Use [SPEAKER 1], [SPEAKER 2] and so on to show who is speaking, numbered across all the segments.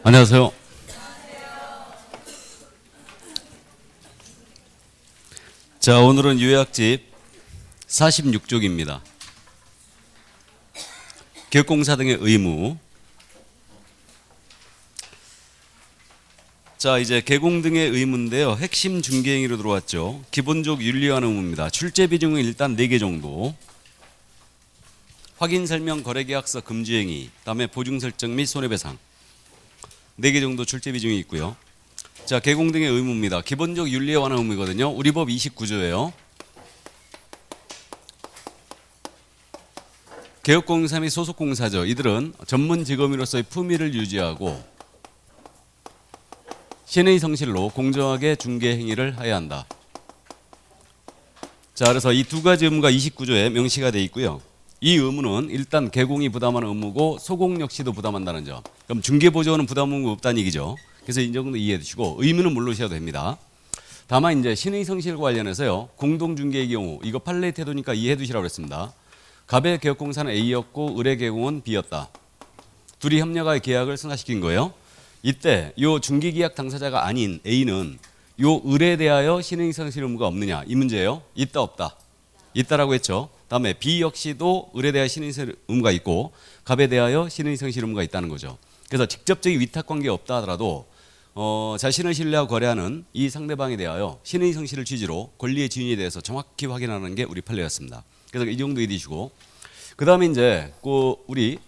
[SPEAKER 1] 안녕하세요. 자, 오늘은 요약집 46쪽입니다. 교육공사 등의 의무. 자, 이제 개공 등의 의무인데요. 핵심 중개행위로 들어왔죠. 기본적 윤리관 의무입니다. 출제 비중은 일단 4개 정도. 확인 설명 거래계약서 금지행위, 그다음에 보증 설정 및 손해배상. 4개 정도 출제 비중이 있고요. 자, 개공 등의 의무입니다. 기본적 윤리에 관한 의무거든요. 우리 법 29조예요. 개업공사 및 소속공사죠. 이들은 전문 직업인으로서의 품위를 유지하고 신의 성실로 공정하게 중개 행위를 해야 한다. 자, 그래서 이 두 가지 의무가 29조에 명시가 되어 있고요. 이 의무는 일단 개공이 부담하는 의무고 소공 역시도 부담한다는 점. 그럼 중개보조원은 부담 의무 없다는 얘기죠. 그래서 이 정도 이해해 두시고 의무는 모르셔도 됩니다. 다만 이제 신의 성실과 관련해서요. 공동중개의 경우 이거 판례 태도니까 이해해 두시라고 했습니다. 갑의 개업공사는 A였고 의뢰 개공은 B였다. 둘이 협력하여 계약을 승하시킨 거예요. 이때 요 중개계약 당사자가 아닌 A는 요 의뢰에 대하여 신의 성실 의무가 없느냐 이 문제예요. 있다 없다. 있다라고 했죠. 다음에 B 역시도 의뢰에 대하여 신의 성실 의무가 있고 갑에 대하여 신의 성실 의무가 있다는 거죠. 그래서 직접적인 위탁 관계 없다 하더라도 자신을 신뢰하고 거래하는 이 상대방에 대하여 신의 성실을 취지로 권리의 지위에 대해서 정확히 확인하는 게 우리 판례였습니다. 그래서 이 정도 이해주시고 그 다음에 이제 우리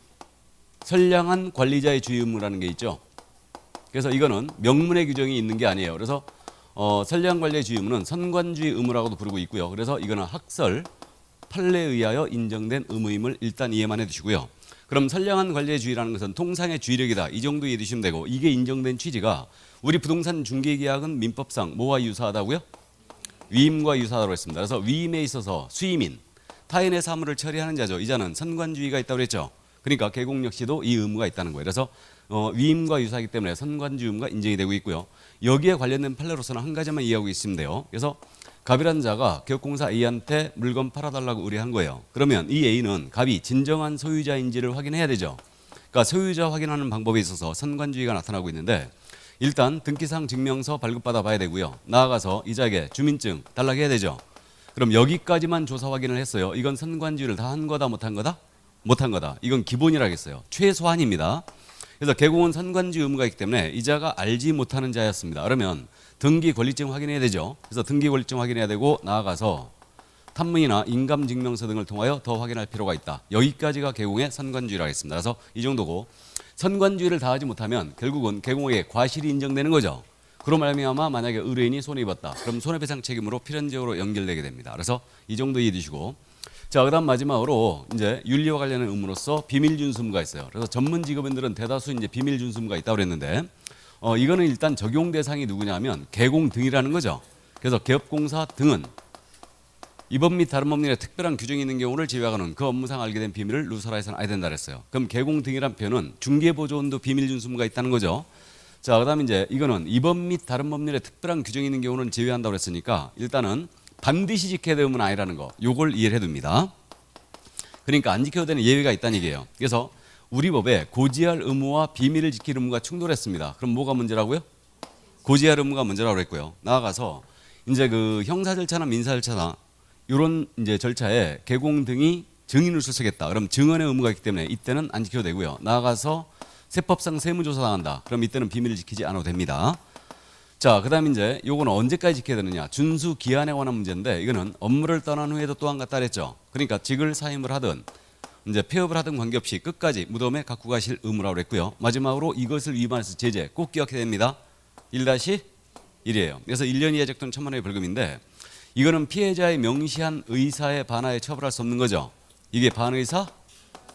[SPEAKER 1] 선량한 관리자의 주의 의무라는 게 있죠. 그래서 이거는 명문의 규정이 있는 게 아니에요. 그래서 선량한 관리의 주의 의무는 선관주의 의무라고도 부르고 있고요. 그래서 이거는 학설 판례에 의하여 인정된 의무임을 일단 이해만 해두시고요. 그럼 선량한 관리의 주의라는 것은 통상의 주의력이다. 이 정도 이해해 두시면 되고 이게 인정된 취지가 우리 부동산 중개계약은 민법상 뭐와 유사하다고요? 위임과 유사하다고 했습니다. 그래서 위임에 있어서 수임인, 타인의 사물을 처리하는 자죠. 이 자는 선관주의가 있다고 그랬죠. 그러니까 개공 역시도 이 의무가 있다는 거예요. 그래서 위임과 유사하기 때문에 선관주의 의무가 인정이 되고 있고요. 여기에 관련된 판례로서는 한 가지만 이해하고 있으면 돼요. 그래서 갑이라는 자가 개업공사 A한테 물건 팔아달라고 의뢰한 거예요. 그러면 이 A는 갑이 진정한 소유자인지를 확인해야 되죠. 그러니까 소유자 확인하는 방법에 있어서 선관주의가 나타나고 있는데 일단 등기상 증명서 발급받아 봐야 되고요. 나아가서 이자에게 주민증 달라고 해야 되죠. 그럼 여기까지만 조사 확인을 했어요. 이건 선관주의를 다 한 거다 못한 거다? 못한 거다. 이건 기본이라겠어요. 최소한입니다. 그래서 개공은 선관주의 의무가 있기 때문에 이자가 알지 못하는 자였습니다. 그러면 등기 권리증 확인해야 되죠. 그래서 등기 권리증 확인해야 되고 나아가서 탐문이나 인감증명서 등을 통하여 더 확인할 필요가 있다. 여기까지가 개공의 선관주의라고 했습니다. 그래서 이 정도고 선관주의를 다하지 못하면 결국은 개공에게 과실이 인정되는 거죠. 그로 말미암아 만약에 의뢰인이 손해입었다. 그럼 손해배상 책임으로 필연적으로 연결되게 됩니다. 그래서 이 정도 이해해 주시고 자, 그다음 마지막으로 이제 윤리와 관련된 의무로서 비밀 준수 의무가 있어요. 그래서 전문 직업인들은 대다수 이제 비밀 준수 의무가 있다고 그랬는데 이거는 일단 적용 대상이 누구냐면 개공 등이라는 거죠. 그래서 개업공사 등은 이법 및 다른 법률에 특별한 규정이 있는 경우를 제외하고는 그 업무상 알게 된 비밀을 누설하여서는 안 된다 그랬어요. 그럼 개공 등이란 표현은 중개보조원도 비밀 준수 의무가 있다는 거죠. 자, 그다음 이제 이거는 이법 및 다른 법률에 특별한 규정이 있는 경우는 제외한다고 그랬으니까 일단은 반드시 지켜야 될 의무는 아니라는 거. 요걸 이해를 해둡니다. 그러니까 안 지켜도 되는 예외가 있다는 얘기예요. 그래서 우리 법에 고지할 의무와 비밀을 지킬 의무가 충돌했습니다. 그럼 뭐가 문제라고요? 고지할 의무가 문제라고 그랬고요. 나아가서 이제 그 형사 절차나 민사 절차나 이런 이제 절차에 개공 등이 증인을 출석했다. 그럼 증언의 의무가 있기 때문에 이때는 안 지켜도 되고요. 나아가서 세법상 세무조사 당한다. 그럼 이때는 비밀을 지키지 않아도 됩니다. 자, 그다음 이제 요거는 언제까지 지켜야 되느냐? 준수 기한에 관한 문제인데 이거는 업무를 떠난 후에도 또한 같다 그랬죠. 그러니까 직을 사임을 하든 이제 폐업을 하든 관계없이 끝까지 무덤에 갖고 가실 의무라고 그랬고요. 마지막으로 이것을 위반해서 제재 꼭 기억해야 됩니다. 1-1이에요. 그래서 1년 이하 적돈 1,000만 원의 벌금인데 이거는 피해자의 명시한 의사에 반하여 처벌할 수 없는 거죠. 이게 반의사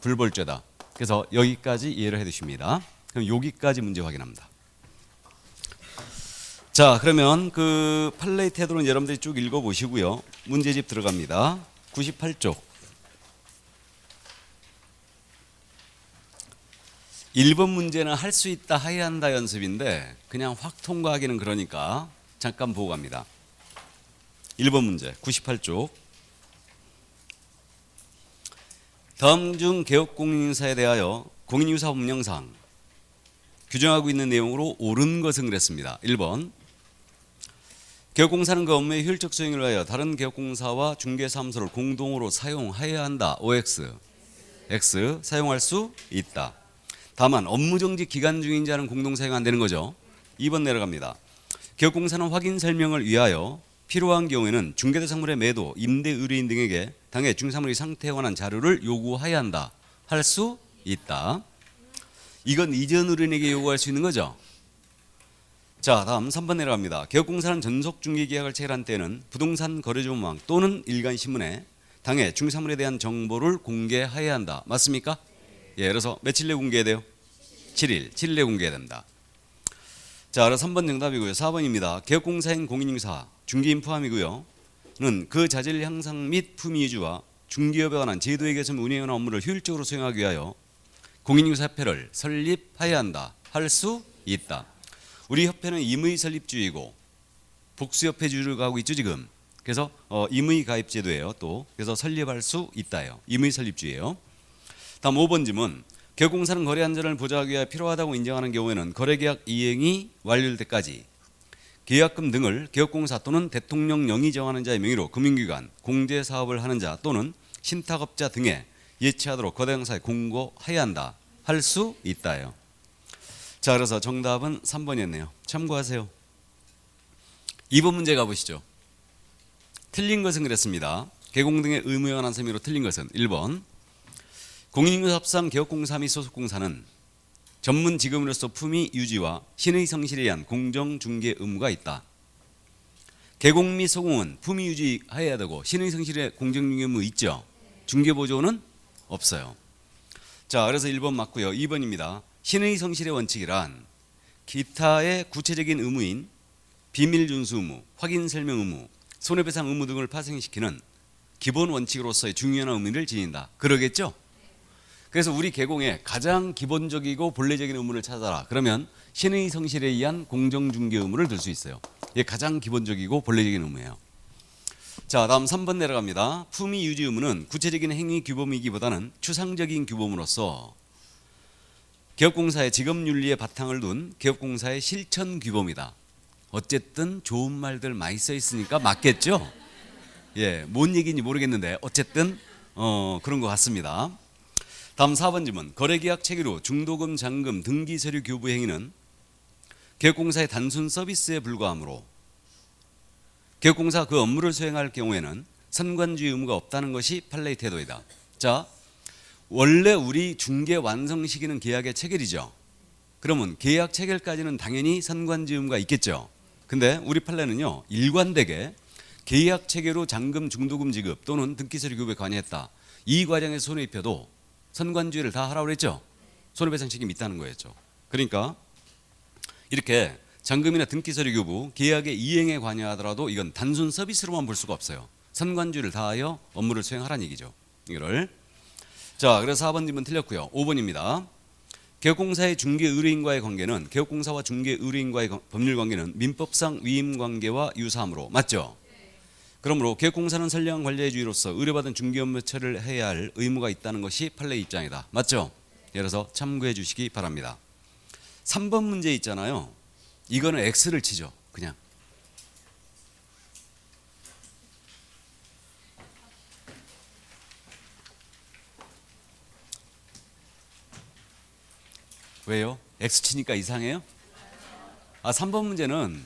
[SPEAKER 1] 불벌죄다. 그래서 여기까지 이해를 해 두십니다. 그럼 여기까지 문제 확인합니다. 자, 그러면 그 판례의 태도는 여러분들이 쭉 읽어보시고요. 문제집 들어갑니다. 98쪽. 1번 문제는 할 수 있다, 해야 한다 연습인데 그냥 확 통과하기는 그러니까 잠깐 보고 갑니다. 1번 문제 98쪽. 다음 중 개업공인인사에 대하여 공인유사법령상 규정하고 있는 내용으로 옳은 것은 그랬습니다. 1번 개업공사는 그 업무의 효율적 수행을 위하여 다른 개업공사와 중개사무소를 공동으로 사용해야 한다. OX X 사용할 수 있다. 다만 업무정지 기간 중인 자는 공동 사용 안 되는 거죠. 2번 내려갑니다. 개업공사는 확인 설명을 위하여 필요한 경우에는 중개대상물의 매도, 임대 의뢰인 등에게 당해 중개사물의 상태에 관한 자료를 요구해야 한다. 할 수 있다. 이건 이전 의뢰인에게 요구할 수 있는 거죠. 자, 다음 3번 내려갑니다. 개업공사는 전속중개계약을 체결한 때는 부동산 거래조망 또는 일간신문에 당해 중개사물에 대한 정보를 공개해야 한다. 맞습니까? 예, 그래서 며칠 내에 공개해야 돼요? 7일 내에 공개해야 된다. 자, 그래서 3번 정답이고요. 4번입니다. 개업공사인 공인인사, 중개인 포함이고요. 는 그 자질 향상 및 품위 유지와 중개업에 관한 제도에 개선 운영하는 업무를 효율적으로 수행하기 위하여 공인인사협회를 설립해야 한다. 할 수 있다. 우리 협회는 임의 설립주의고 복수협회주의를 가고 있죠 지금. 그래서 임의 가입 제도예요. 또 그래서 설립할 수 있다요. 임의 설립주의예요. 다음 5번 질문. 개업공사는 거래 안전을 보장하기 위해 필요하다고 인정하는 경우에는 거래계약 이행이 완료될 때까지 계약금 등을 개업공사 또는 대통령령이 정하는 자의 명의로 금융기관, 공제사업을 하는 자 또는 신탁업자 등에 예치하도록 거래공사에 공고해야 한다. 할 수 있다요. 자, 그래서 정답은 3번이었네요. 참고하세요. 2번 문제 가보시죠. 틀린 것은 그랬습니다. 개공 등의 의무에 관한 셈으로 틀린 것은 1번 공인인사법상 개업공사 및 소속공사는 전문 직업으로서 품위 유지와 신의 성실에 의한 공정중개 의무가 있다. 개공 및 소공은 품위 유지해야 되고 신의 성실에 공정중개 의무 있죠. 중개보조는 없어요. 자, 그래서 1번 맞고요. 2번입니다. 신의 성실의 원칙이란 기타의 구체적인 의무인 비밀 준수 의무, 확인 설명 의무, 손해배상 의무 등을 파생시키는 기본 원칙으로서의 중요한 의미를 지닌다. 그러겠죠? 그래서 우리 개공에 가장 기본적이고 본래적인 의무를 찾아라. 그러면 신의 성실에 의한 공정중개 의무를 들 수 있어요. 이게 가장 기본적이고 본래적인 의무예요. 자, 다음 3번 내려갑니다. 품위 유지 의무는 구체적인 행위 규범이기보다는 추상적인 규범으로서 개업공사의 직업윤리에 바탕을 둔 개업공사의 실천 규범이다. 어쨌든 좋은 말들 많이 써 있으니까 맞겠죠? 예, 뭔 얘기인지 모르겠는데 어쨌든 그런 것 같습니다. 다음 4번 질문. 거래계약 체결 후 중도금, 잔금, 등기서류 교부 행위는 개업공사의 단순 서비스에 불과하므로 개업공사 그 업무를 수행할 경우에는 선관주의 의무가 없다는 것이 판례의 태도이다. 자, 원래 우리 중개 완성 시기는 계약의 체결이죠. 그러면 계약 체결까지는 당연히 선관주의 의무가 있겠죠. 근데 우리 판례는요, 일관되게 계약 체결 후 잔금, 중도금 지급 또는 등기서류 교부에 관여했다. 이 과정에서 손해 입혀도 선관주의를 다 하라고 그랬죠. 손해배상 책임이 있다는 거였죠. 그러니까 이렇게 잔금이나 등기서류 교부, 계약의 이행에 관여하더라도 이건 단순 서비스로만 볼 수가 없어요. 선관주의를 다하여 업무를 수행하라는 얘기죠. 이거를. 자, 그래서 4번 질문 틀렸고요. 5번입니다. 개업공사의 중개 의뢰인과의 관계는 개업공사와 중개 의뢰인과의 법률 관계는 민법상 위임 관계와 유사하므로 맞죠? 그러므로 개업공사는 선량한 관리의 주의로서 의뢰받은 중개 업무 처리를 해야 할 의무가 있다는 것이 판례의 입장이다. 맞죠? 그래서 참고해 주시기 바랍니다. 3번 문제 있잖아요. 이거는 X를 치죠. 그냥. 왜요? X 치니까 이상해요? 3번 문제는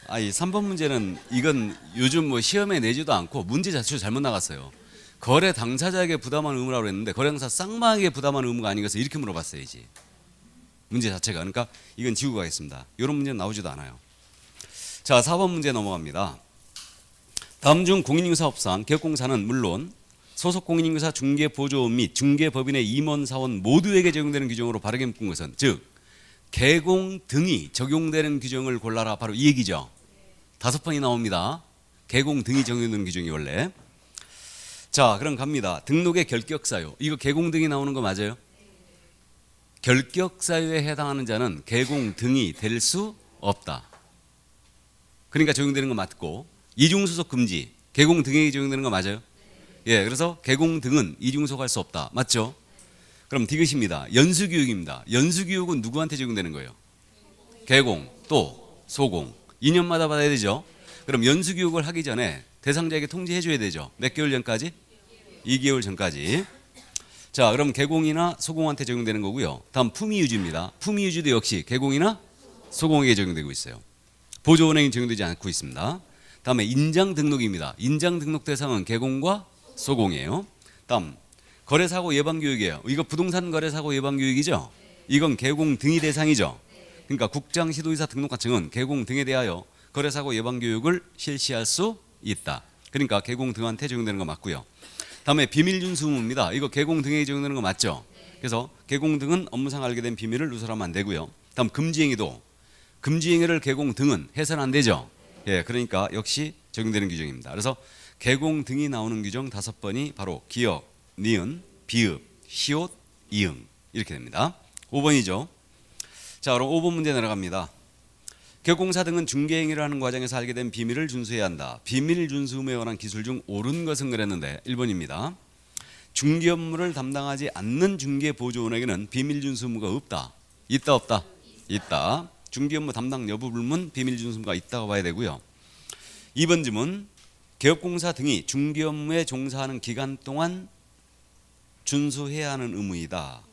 [SPEAKER 1] 이 3번 문제는 이건 요즘 뭐 시험에 내지도 않고 문제 자체로 잘못 나갔어요. 거래 당사자에게 부담하는 의무라고 했는데 거래 당사 쌍방에게 부담하는 의무가 아니겠어 이렇게 물어봤어야지. 문제 자체가. 그러니까 이건 지우고 가겠습니다. 이런 문제는 나오지도 않아요. 자, 4번 문제 넘어갑니다. 다음 중 공인인사법상 개업공사는 물론 소속 공인인사 중개보조원 및 중개법인의 임원사원 모두에게 적용되는 규정으로 바르게 묶은 것은 즉 개공 등이 적용되는 규정을 골라라. 바로 이 얘기죠. 5번이 나옵니다. 개공 등이 적용되는 규정이 원래. 자, 그럼 갑니다. 등록의 결격사유. 이거 개공 등이 나오는 거 맞아요? 결격사유에 해당하는 자는 개공 등이 될 수 없다. 그러니까 적용되는 거 맞고 이중소속 금지. 개공 등에게 적용되는 거 맞아요? 예, 그래서 개공 등은 이중소속할 수 없다. 맞죠? 그럼 디귿입니다. 연수교육입니다. 연수교육은 누구한테 적용되는 거예요? 개공 또 소공 2년마다 받아야 되죠. 그럼 연수교육을 하기 전에 대상자에게 통지해 줘야 되죠. 몇 개월 전까지? 2개월 전까지. 자, 그럼 개공이나 소공한테 적용되는 거고요. 다음 품위유지입니다. 품위유지도 역시 개공이나 소공에게 적용되고 있어요. 보조은행이 적용되지 않고 있습니다. 다음에 인장등록입니다. 인장등록 대상은 개공과 소공이에요. 다음 거래사고 예방교육이에요. 이거 부동산 거래사고 예방교육이죠. 이건 개공 등이 대상이죠. 그러니까 국장시도의사 등록과청은 개공 등에 대하여 거래사고 예방교육을 실시할 수 있다. 그러니까 개공 등한테 적용되는 거 맞고요. 다음에 비밀준수 의무입니다. 이거 개공 등에 적용되는 거 맞죠? 그래서 개공 등은 업무상 알게 된 비밀을 누설하면 안 되고요. 다음 금지행위도 금지행위를 개공 등은 해서는 안 되죠. 예, 그러니까 역시 적용되는 규정입니다. 그래서 개공 등이 나오는 규정 5번이 바로 기역, 니은, 비읍, 시옷, 이응 이렇게 됩니다. 5번이죠. 자, 그럼 5번 문제 내려갑니다. 개공사 등은 중개행위를 하는 과정에서 알게 된 비밀을 준수해야 한다. 비밀 준수 의무에 관한 기술 중 옳은 것은 그랬는데 1번입니다. 중개 업무를 담당하지 않는 중개보조원에게는 비밀 준수 의무가 없다. 있다 없다? 있다. 중개 업무 담당 여부 불문 비밀 준수 의무가 있다고 봐야 되고요. 2번 질문. 개업공사 등이 중개 업무에 종사하는 기간 동안 준수해야 하는 의무이다.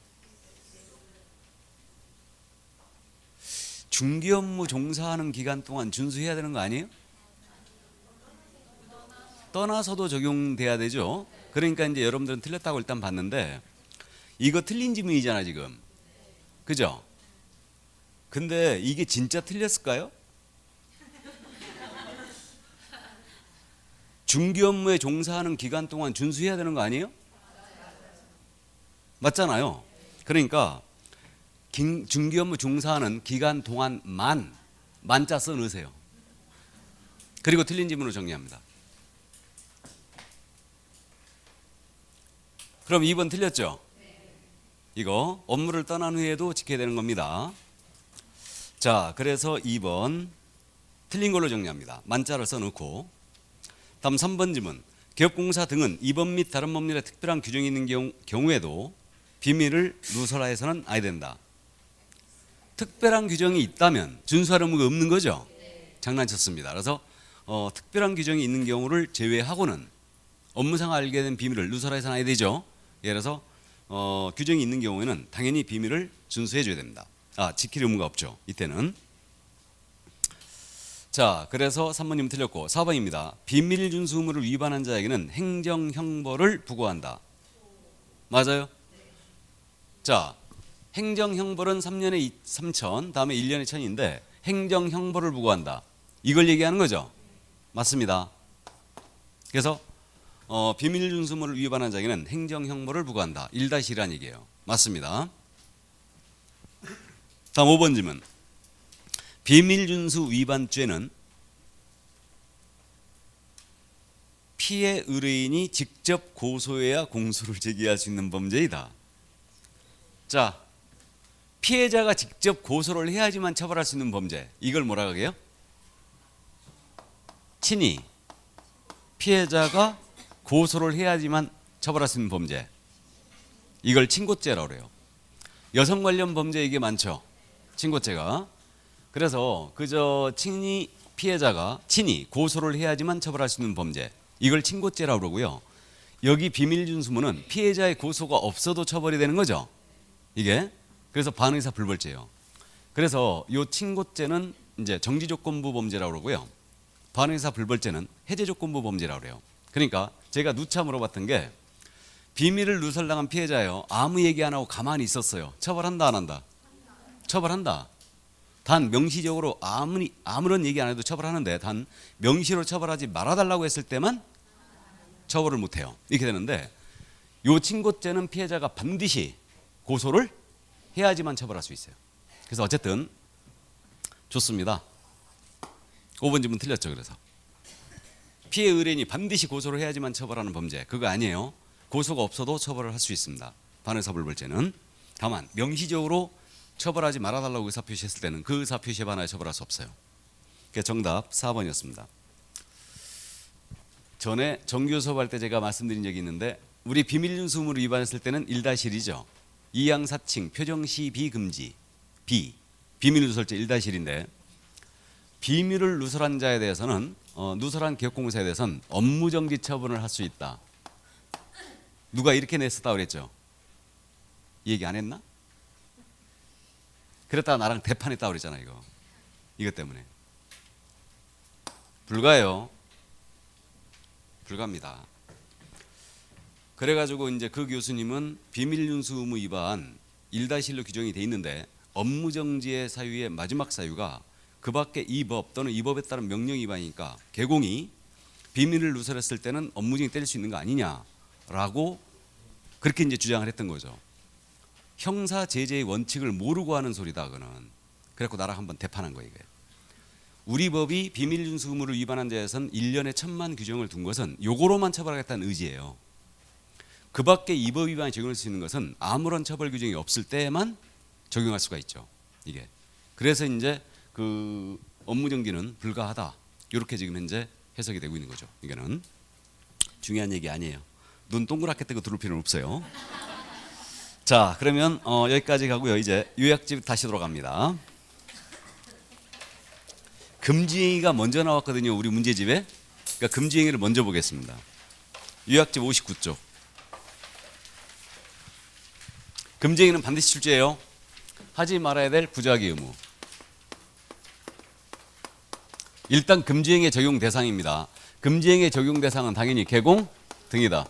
[SPEAKER 1] 중개 업무 종사하는 기간 동안 준수해야 되는 거 아니에요? 떠나서도 적용돼야 되죠. 그러니까 이제 여러분들은 틀렸다고 일단 봤는데 이거 틀린 지문이잖아 지금. 그죠? 근데 이게 진짜 틀렸을까요? 중개 업무에 종사하는 기간 동안 준수해야 되는 거 아니에요? 맞잖아요. 그러니까 중개 업무 종사하는 기간 동안만 만자 써 넣으세요. 그리고 틀린 지문으로 정리합니다. 그럼 2번 틀렸죠? 이거 업무를 떠난 후에도 지켜야 되는 겁니다. 자, 그래서 2번 틀린 걸로 정리합니다. 만자를 써놓고. 다음 3번 질문. 개업공사 등은 이번 및 다른 법률에 특별한 규정이 있는 경우에도 비밀을 누설하여서는 아니 된다. 특별한 규정이 있다면 준수할 의무가 없는 거죠. 장난쳤습니다. 그래서 특별한 규정이 있는 경우를 제외하고는 업무상 알게 된 비밀을 누설해서는 아니 되죠. 예를 들어서 규정이 있는 경우에는 당연히 비밀을 준수해 줘야 됩니다. 지킬 의무가 없죠. 이때는. 자, 그래서 3번님 틀렸고 4번입니다. 비밀 준수 의무를 위반한 자에게는 행정형벌을 부과한다. 맞아요? 자, 행정형벌은 3년에 3천, 다음에 1년에 1,000인데 행정형벌을 부과한다. 이걸 얘기하는 거죠? 맞습니다. 그래서 비밀 준수 의무를 위반한 자에게는 행정형벌을 부과한다. 1-1이란 얘기예요. 맞습니다. 다음 5번 질문. 비밀 준수 위반죄는 피해 의뢰인이 직접 고소해야 공소를 제기할 수 있는 범죄이다. 자, 피해자가 직접 고소를 해야지만 처벌할 수 있는 범죄. 이걸 뭐라고 하게요? 친히 피해자가 고소를 해야지만 처벌할 수 있는 범죄. 이걸 친고죄라고 그래요. 여성 관련 범죄 이게 많죠. 친고죄가. 그래서 그저 친히 피해자가 친히 고소를 해야지만 처벌할 수 있는 범죄. 이걸 친고죄라고 그러고요. 여기 비밀준수문은 피해자의 고소가 없어도 처벌이 되는 거죠. 이게. 그래서 반의사 불벌죄예요. 그래서 이 친고죄는 이제 정지조건부 범죄라고 그러고요. 반의사 불벌죄는 해제조건부 범죄라고 그래요. 그러니까 제가 누차 물어봤던 게 비밀을 누설당한 피해자예요. 아무 얘기 안 하고 가만히 있었어요. 처벌한다 안 한다? 처벌한다. 단 명시적으로 아무런 얘기 안 해도 처벌하는데 단 명시로 처벌하지 말아달라고 했을 때만 처벌을 못해요. 이렇게 되는데 이 친고죄는 피해자가 반드시 고소를 해야지만 처벌할 수 있어요. 그래서 어쨌든 좋습니다. 5번 질문 틀렸죠. 그래서 피해 의뢰인이 반드시 고소를 해야지만 처벌하는 범죄 그거 아니에요. 고소가 없어도 처벌을 할 수 있습니다. 반의사불벌죄는. 다만 명시적으로 처벌하지 말아달라고 의사표시했을 때는 그 의사표시에 반하여 처벌할 수 없어요. 그래서 정답 4번이었습니다. 전에 정규 수업할 때 제가 말씀드린 적이 있는데 우리 비밀준수 의무를 위반했을 때는 1-1이죠. 이양사칭, 표정시비 금지. 비밀누설죄 1-1인데 비밀을 누설한 자에 대해서는 누설한 기업공사에 대해서는 업무정지 처분을 할 수 있다. 누가 이렇게 냈었다 그랬죠? 이 얘기 안 했나? 그랬다가 나랑 대판했다 그랬잖아. 이것 때문에 불가해요. 불가합니다. 그래가지고 이제 그 교수님은 비밀윤수 의무 위반 1-1로 규정이 돼 있는데 업무정지의 사유의 마지막 사유가 그 밖에 이 법 또는 이 법에 따른 명령 위반이니까 개공이 비밀을 누설했을 때는 업무정지 때릴 수 있는 거 아니냐라고 그렇게 이제 주장을 했던 거죠. 형사 제재의 원칙을 모르고 하는 소리다 그는. 그래갖고 나랑 한번 대판한 거예요. 이게. 우리 법이 비밀윤수 의무를 위반한 자에선 1년에 1,000만 규정을 둔 것은 요거로만 처벌하겠다는 의지예요. 그 밖에 이 법 위반이 적용할 수 있는 것은 아무런 처벌 규정이 없을 때에만 적용할 수가 있죠. 이게. 그래서 이제 그 업무정지는 불가하다. 이렇게 지금 현재 해석이 되고 있는 거죠. 이거는 중요한 얘기 아니에요. 눈 동그랗게 뜨고 들을 필요는 없어요. 자, 그러면 여기까지 가고요. 이제 요약집 다시 돌아갑니다. 금지행위가 먼저 나왔거든요. 우리 문제집에. 그러니까 금지행위를 먼저 보겠습니다. 요약집 59쪽. 금지행위는 반드시 출제해요. 하지 말아야 될 부작위 의무. 일단 금지행위의 적용 대상입니다. 금지행위의 적용 대상은 당연히 개공 등이다.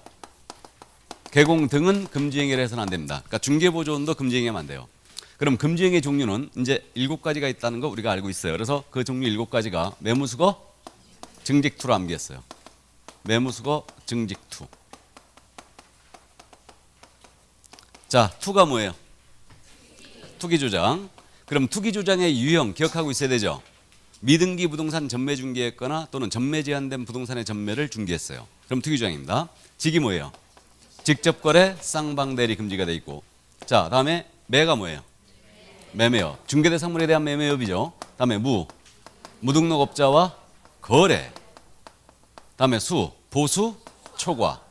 [SPEAKER 1] 개공 등은 금지행위를 해서는 안 됩니다. 그러니까 중개보조원도 금지행위하면 안 돼요. 그럼 금지행위의 종류는 이제 7가지가 있다는 거 우리가 알고 있어요. 그래서 그 종류 7가지가 매무수거, 증직투로 암기했어요. 매무수거, 증직투. 자, 투가 뭐예요? 투기조장. 그럼 투기조장의 유형 기억하고 있어야 되죠. 미등기 부동산 전매 중개했거나 또는 전매 제한된 부동산의 전매를 중개했어요. 그럼 투기조장입니다. 직이 뭐예요? 직접거래, 쌍방대리 금지가 돼 있고. 자, 다음에 매가 뭐예요? 매매업. 중개대상물에 대한 매매업이죠. 다음에 무등록업자와 거래. 다음에 보수, 초과.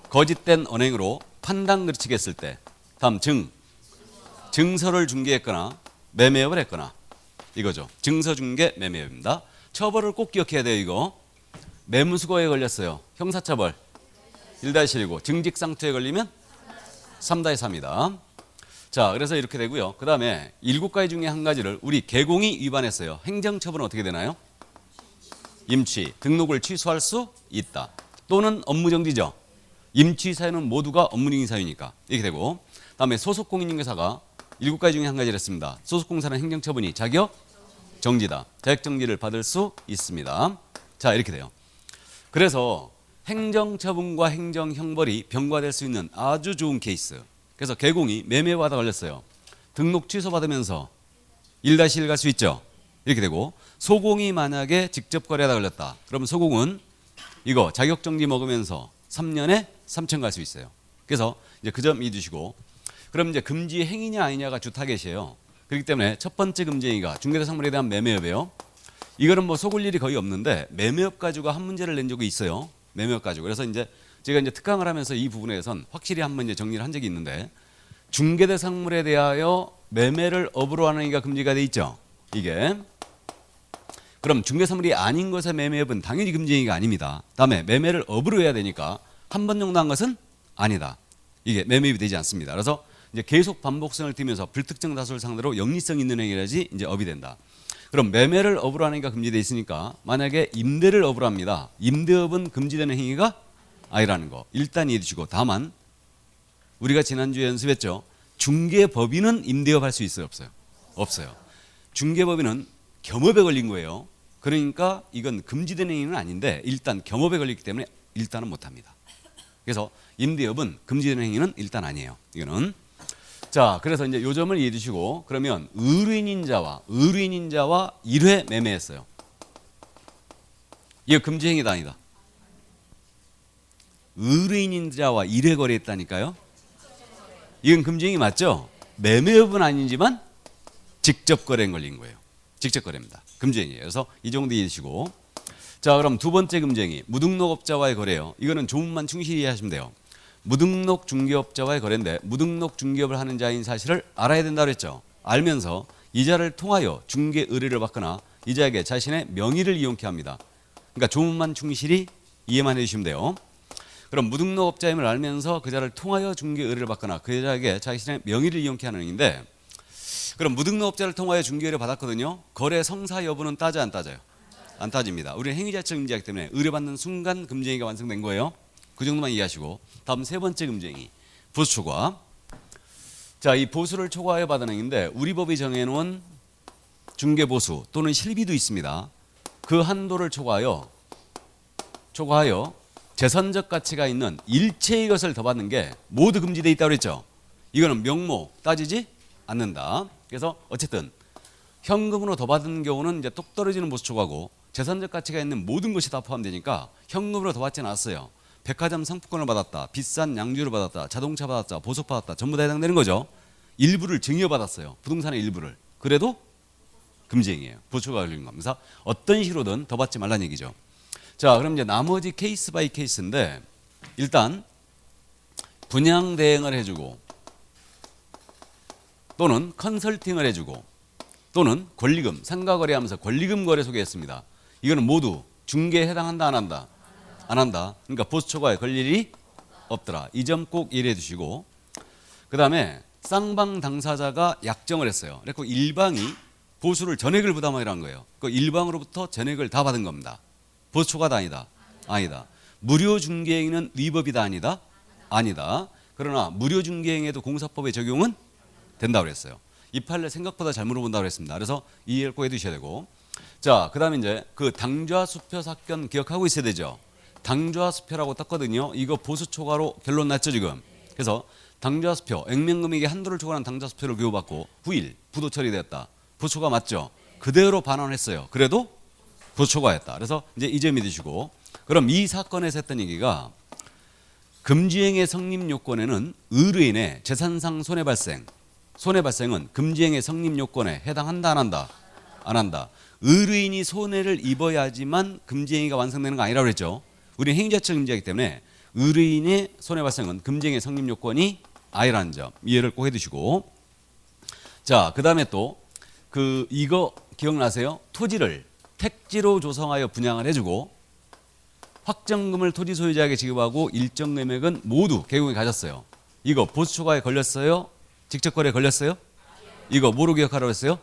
[SPEAKER 1] 거짓된 언행으로 판단 그르치겠을 때. 다음 증서를 중개했거나 매매업을 했거나. 이거죠. 증서 중개 매매업입니다. 처벌을 꼭 기억해야 돼요. 이거. 매무수거에 걸렸어요. 형사처벌 1-1이고 증직상투에 걸리면 3-3이다. 자, 그래서 이렇게 되고요. 그 다음에 7가지 중에 한 가지를 우리 개공이 위반했어요. 행정처분은 어떻게 되나요? 임취, 등록을 취소할 수 있다. 또는 업무정지죠. 임취 사유는 모두가 업무정지 사유니까 이렇게 되고. 다음에 소속공인중개사가 7가지 중에 한 가지를 했습니다. 소속공사는 행정처분이 자격정지다. 자격정지를 받을 수 있습니다. 자, 이렇게 돼요. 그래서 행정처분과 행정형벌이 병과될 수 있는 아주 좋은 케이스. 그래서 개공이 매매받아 걸렸어요. 등록 취소받으면서 1-1 갈 수 있죠. 이렇게 되고 소공이 만약에 직접 거래하다 걸렸다. 그러면 소공은 이거 자격정지 먹으면서 3년에 3천 갈 수 있어요. 그래서 이제 그 점 잊으시고 그럼 이제 금지 행위냐 아니냐가 주 타겟이에요. 그렇기 때문에 첫 번째 금지 행위가 중개대상물에 대한 매매업이에요. 이거는 뭐 속을 일이 거의 없는데 매매업 가지고 한 문제를 낸 적이 있어요. 매매업 가지고. 그래서 이제 제가 이제 특강을 하면서 이 부분에선 확실히 한번 이제 정리를 한 적이 있는데 중개대상물에 대하여 매매를 업으로 하는 행위가 금지가 돼 있죠. 이게. 그럼 중개사물이 아닌 것의 매매업은 당연히 금지 행위가 아닙니다. 다음에 매매를 업으로 해야 되니까 한 번 정도 한 것은 아니다. 이게 매매업이 되지 않습니다. 그래서 이제 계속 반복성을 띠면서 불특정 다수를 상대로 영리성 있는 행위라지 이제 업이 된다. 그럼 매매를 업으로 하는 행위가 금지되어 있으니까 만약에 임대를 업으로 합니다. 임대업은 금지되는 행위가 아니라는 거 일단 이해해 주시고 다만 우리가 지난주에 연습했죠. 중개법인은 임대업 할 수 있어요? 없어요? 없어요. 중개법인은 겸업에 걸린 거예요. 그러니까 이건 금지되는 행위는 아닌데 일단 겸업에 걸렸기 때문에 일단은 못합니다. 그래서 임대업은 금지되는 행위는 일단 아니에요. 이거는. 자, 그래서 이제 요 점을 이해해 주시고 그러면 의뢰인인 자와 1회 매매했어요. 이거 금지 행위다 아니다? 의뢰인인 자와 1회 거래했다니까요. 이건 금지 행위 맞죠? 매매업은 아니지만 직접 거래에 걸린 거예요. 직접 거래입니다. 금지 행위예요. 그래서 이 정도 이해해 주시고 자, 그럼 두 번째 금지 행위 무등록업자와의 거래요. 이거는 조문만 충실히 이해하시면 돼요. 무등록 중개업자와의 거래인데 무등록 중개업을 하는 자인 사실을 알아야 된다고 했죠. 알면서 이자를 통하여 중개 의뢰를 받거나 이자에게 자신의 명의를 이용케 합니다. 그러니까 조문만 충실히 이해만 해주시면 돼요. 그럼 무등록업자임을 알면서 그자를 통하여 중개 의뢰를 받거나 그자에게 자신의 명의를 이용케 하는 행위인데, 그럼 무등록업자를 통하여 중개 의뢰를 받았거든요. 거래 성사 여부는 따져 안 따져요? 안 따집니다. 우리는 행위자체 금지하기 때문에 의뢰받는 순간 금지행위가 완성된 거예요. 그 정도만 이해하시고, 다음 세 번째 금지행위 보수 초과. 자, 이 보수를 초과하여 받은 행위인데 우리 법이 정해놓은 중개 보수 또는 실비도 있습니다. 그 한도를 초과하여 재산적 가치가 있는 일체의 것을 더 받는 게 모두 금지되어 있다고 그랬죠. 이거는 명모 따지지 않는다. 그래서 어쨌든 현금으로 더 받은 경우는 이제 똑 떨어지는 보수 초과고, 재산적 가치가 있는 모든 것이 다 포함되니까 현금으로 더 받지는 않았어요. 백화점 상품권을 받았다, 비싼 양주를 받았다, 자동차 받았다, 보석 받았다, 전부 다 해당되는 거죠. 일부를 증여받았어요. 부동산의 일부를. 그래도 금지행위예요. 보수가 걸린 겁니다. 어떤 식으로든 더 받지 말라는 얘기죠. 자, 그럼 이제 나머지 케이스 바이 케이스인데, 일단 분양 대행을 해주고 또는 컨설팅을 해주고 또는 권리금, 상가 거래하면서 권리금 거래 소개했습니다. 이거는 모두 중개에 해당한다 안 한다? 안 한다. 그러니까 보수 초과에 걸 일이 없더라. 이 점 꼭 이해해 두시고, 그 다음에 쌍방 당사자가 약정을 했어요. 그래서 일방이 보수를 전액을 부담하기로 한 거예요. 그 일방으로부터 전액을 다 받은 겁니다. 보수 초과다 아니다? 아니다. 무료 중개행위는 위법이다 아니다? 아니다. 그러나 무료 중개행위에도 공사법의 적용은 된다고 그랬어요. 이 판례 생각보다 잘 물어본다고 그랬습니다. 그래서 이해를 꼭 해두셔야 되고, 자, 그 다음에 이제 그 당좌수표 사건 기억하고 있어야 되죠. 당좌수표라고 떴거든요. 이거 보수 초과로 결론 났죠 지금. 그래서 당좌수표, 액면금액의 한도를 초과한 당좌수표를 교부받고 후일 부도 처리됐다. 보수초과 맞죠? 그대로 반환했어요. 그래도 보수초과했다. 그래서 이제 이 점 믿으시고, 그럼 이 사건에서 했던 얘기가 금지행의 성립 요건에는 의뢰인의 재산상 손해발생은 금지행의 성립 요건에 해당한다 안 한다? 안 한다. 의뢰인이 손해를 입어야지만 금지행위가 완성되는 거 아니라고 그랬죠. 우리는 행위자체 금지하기 때문에 의뢰인의 손해발생은 금지행위의 성립 요건이 아니라는 점 이해를 꼭 해두시고, 자, 그 다음에 또 이거 기억나세요? 토지를 택지로 조성하여 분양을 해주고 확정금을 토지 소유자에게 지급하고 일정 금액은 모두 개공이 가졌어요. 이거 보수 초과에 걸렸어요? 직접 거래에 걸렸어요? 이거 뭐로 기억하라고 했어요?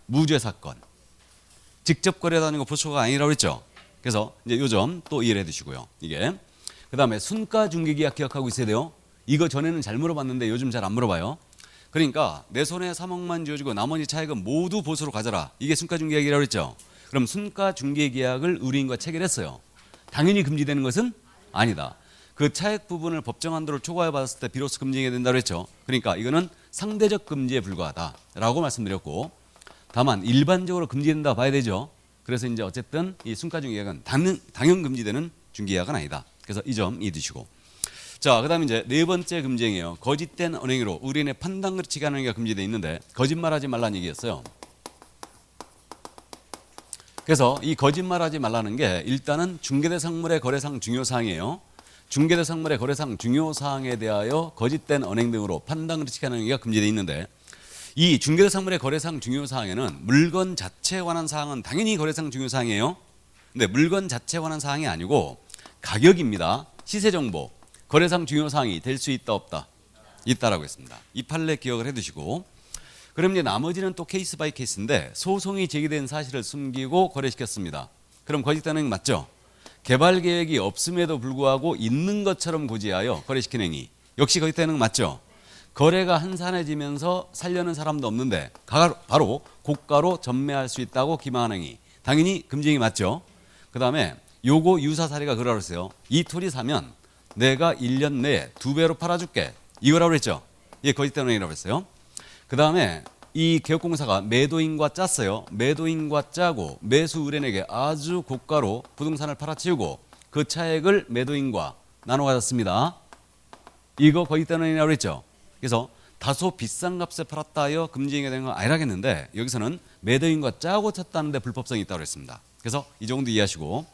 [SPEAKER 1] 무죄 사건. 직접 거래라는 거 보수 초과가 아니라고 했죠. 그래서 이제 요 점 또 이해를 해두시고요. 이게 그다음에 순가 중개계약 기억하고 있어야 돼요. 이거 전에는 잘 물어봤는데 요즘 잘 안 물어봐요. 그러니까 내 손에 3억만 쥐어주고 나머지 차액은 모두 보수로 가져라. 이게 순가 중개계약이라고 했죠. 그럼 순가 중개계약을 의뢰인과 체결했어요. 당연히 금지되는 것은 아니다. 그 차액 부분을 법정 한도를 초과해 받았을 때 비로소 금지해야 된다고 했죠. 그러니까 이거는 상대적 금지에 불과하다라고 말씀드렸고, 다만 일반적으로 금지된다 봐야 되죠. 그래서 이제 어쨌든 이 순가 중개계약은 당연 금지되는 중개계약은 아니다. 그래서 이 점 이해두시고, 자, 그다음에 이제 네 번째 금지행위예요. 거짓된 언행으로 의뢰인의 판단 그르치게 하는 게 금지되어 있는데 거짓말하지 말라는 얘기였어요. 그래서 이 거짓말하지 말라는 게 일단은 중개대상물의 거래상 중요사항이에요. 중개대상물의 거래상 중요사항에 대하여 거짓된 언행 등으로 판단 그르치게 하는 게 금지되어 있는데, 이 중개대상물의 거래상 중요사항에는 물건 자체에 관한 사항은 당연히 거래상 중요사항이에요. 근데 물건 자체에 관한 사항이 아니고 가격입니다. 시세정보, 거래상 중요사항이 될 수 있다 없다? 있다라고 했습니다. 이 판례 기억을 해두시고, 그럼 이제 나머지는 또 케이스 바이 케이스인데 소송이 제기된 사실을 숨기고 거래시켰습니다. 그럼 거짓된 행위 맞죠? 개발 계획이 없음에도 불구하고 있는 것처럼 고지하여 거래시킨 행위 역시 거짓된 행위 맞죠? 거래가 한산해지면서 살려는 사람도 없는데 바로 고가로 전매할 수 있다고 기망하는 행위 당연히 금지행위 맞죠? 그 다음에 요거 유사 사례가 그러라고 했어요. 이 토지 사면 내가 1년 내에 2배로 팔아줄게. 이거라고 했죠. 이게 거짓된 행위라고 했어요. 그 다음에 이 개업공사가 매도인과 짰어요. 매도인과 짜고 매수 의뢰인에게 아주 고가로 부동산을 팔아치우고 그 차액을 매도인과 나눠 가졌습니다. 이거 거짓된 행위라고 했죠. 그래서 다소 비싼 값에 팔았다 하여 금지행위가 되는 건 아니라겠는데 여기서는 매도인과 짜고 쳤다는데 불법성이 있다고 했습니다. 그래서 이 정도 이해하시고,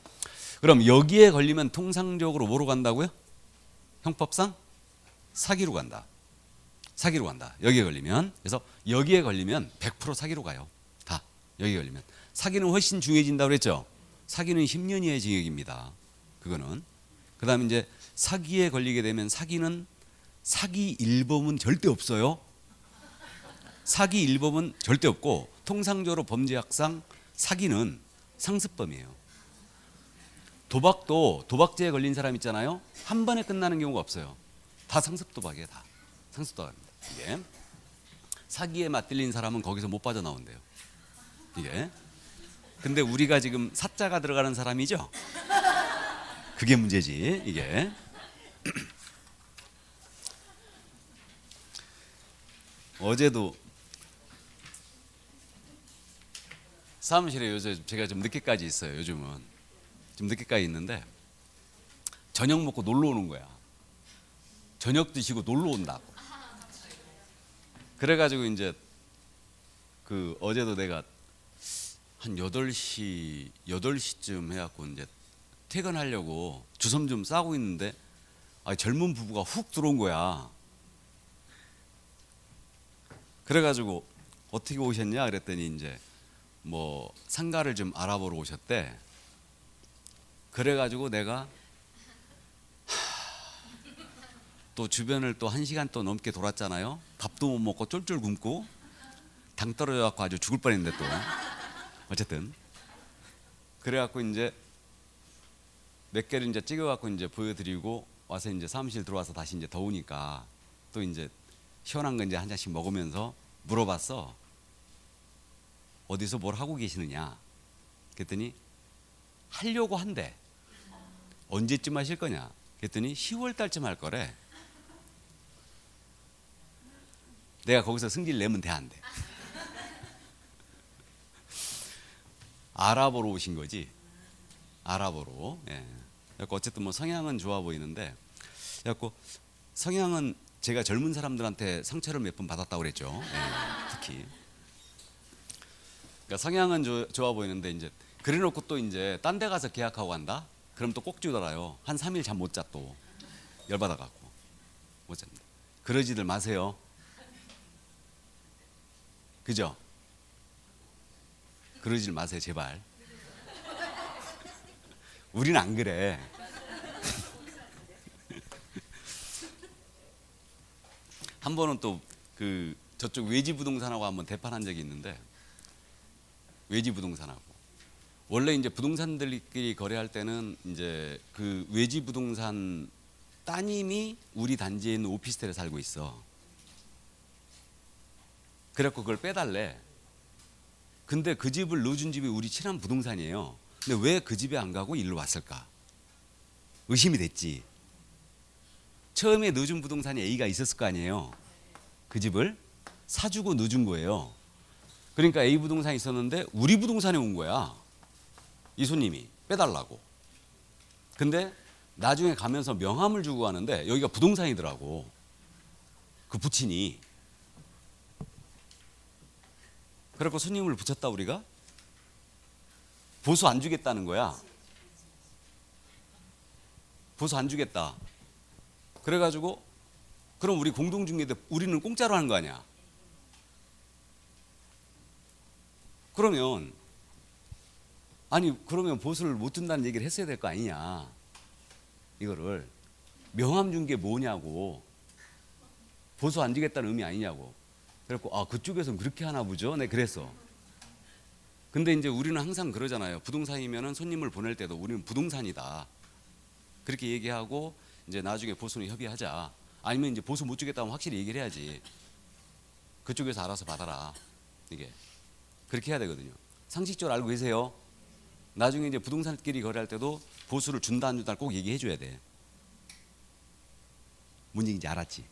[SPEAKER 1] 그럼 여기에 걸리면 통상적으로 뭐로 간다고요? 형법상 사기로 간다. 사기로 간다. 여기에 걸리면. 그래서 여기에 걸리면 100% 사기로 가요. 다 여기에 걸리면. 사기는 훨씬 중요해진다고 그랬죠. 사기는 10년 이하의 징역입니다. 그거는. 그다음에 이제 사기에 걸리게 되면 사기는 사기 1범은 절대 없어요. 사기 1범은 절대 없고 통상적으로 범죄학상 사기는 상습범이에요. 도박도 도박죄에 걸린 사람 있잖아요. 한 번에 끝나는 경우가 없어요. 다 상습 도박이에요. 다 상습 도박입니다. 이게 사기에 맞들린 사람은 거기서 못 빠져나온대요. 이게 근데 우리가 지금 사자가 들어가는 사람이죠. 그게 문제지. 이게 어제도 사무실에 요새 제가 좀 늦게까지 있어요. 요즘은 좀 늦게까지 있는데 저녁 먹고 놀러 오는 거야. 저녁 드시고 놀러 온다고. 그래가지고 이제 그 어제도 내가 한 8시쯤 해갖고 이제 퇴근하려고 주섬 좀 싸고 있는데 젊은 부부가 훅 들어온 거야. 그래가지고 어떻게 오셨냐 그랬더니 이제 뭐 상가를 좀 알아보러 오셨대. 그래가지고 내가 또 주변을 또 1시간 또 넘게 돌았잖아요. 밥도 못 먹고 쫄쫄 굶고 당 떨어져갖고 아주 죽을 뻔했는데 또 어쨌든 그래갖고 이제 몇 개를 이제 찍어갖고 이제 보여드리고 와서 이제 사무실 들어와서 다시 이제 더우니까 또 이제 시원한 거 이제 한 잔씩 먹으면서 물어봤어. 어디서 뭘 하고 계시느냐? 그랬더니 하려고 한대. 언제쯤 하실 거냐? 그랬더니 10월 달쯤 할 거래. 내가 거기서 승질 내면 돼, 안 돼? 알아보러 오신 거지. 알아보러. 예. 어쨌든 뭐 성향은 좋아 보이는데, 그래갖고 성향은 제가 젊은 사람들한테 상처를 몇 번 받았다고 그랬죠. 예, 특히. 그러니까 성향은 좋아 보이는데 이제 그래놓고 또 이제 딴 데 가서 계약하고 간다. 그럼 또 꼭 주더라요. 한 3일 잠 못 자 또 열받아 갖고 못 잡니다. 그러지들 마세요. 그죠? 그러지들 마세요, 제발. 우리는 안 그래. 한 번은 또 그 저쪽 외지 부동산하고 한번 대판한 적이 있는데, 외지 부동산하고 원래 이제 부동산들끼리 거래할 때는 이제 그 외지 부동산 따님이 우리 단지에 있는 오피스텔에 살고 있어. 그래갖고 그걸 빼달래. 근데 그 집을 넣어준 집이 우리 친한 부동산이에요. 근데 왜 그 집에 안 가고 일로 왔을까? 의심이 됐지. 처음에 넣어준 부동산에 A가 있었을 거 아니에요. 그 집을 사주고 넣어준 거예요. 그러니까 A 부동산이 있었는데 우리 부동산에 온 거야. 이 손님이 빼달라고. 근데 나중에 가면서 명함을 주고 가는데 여기가 부동산이더라고. 그 부친이. 그래서 손님을 붙였다 우리가. 보수 안 주겠다는 거야. 보수 안 주겠다. 그래가지고 그럼 우리 공동중개대 우리는 공짜로 하는 거 아니야. 그러면 보수를 못 준다는 얘기를 했어야 될 거 아니냐. 이거를 명함 준 게 뭐냐고. 보수 안 주겠다는 의미 아니냐고. 그래갖고 그쪽에서는 그렇게 하나 보죠. 네, 그랬어. 근데 이제 우리는 항상 그러잖아요. 부동산이면은 손님을 보낼 때도 우리는 부동산이다. 그렇게 얘기하고 이제 나중에 보수는 협의하자. 아니면 이제 보수 못 주겠다면 확실히 얘기를 해야지. 그쪽에서 알아서 받아라. 이게 그렇게 해야 되거든요. 상식적으로 알고 계세요. 나중에 이제 부동산끼리 거래할 때도 보수를 준다 안 준다 꼭 얘기해 줘야 돼. 뭔 얘기인지 알았지?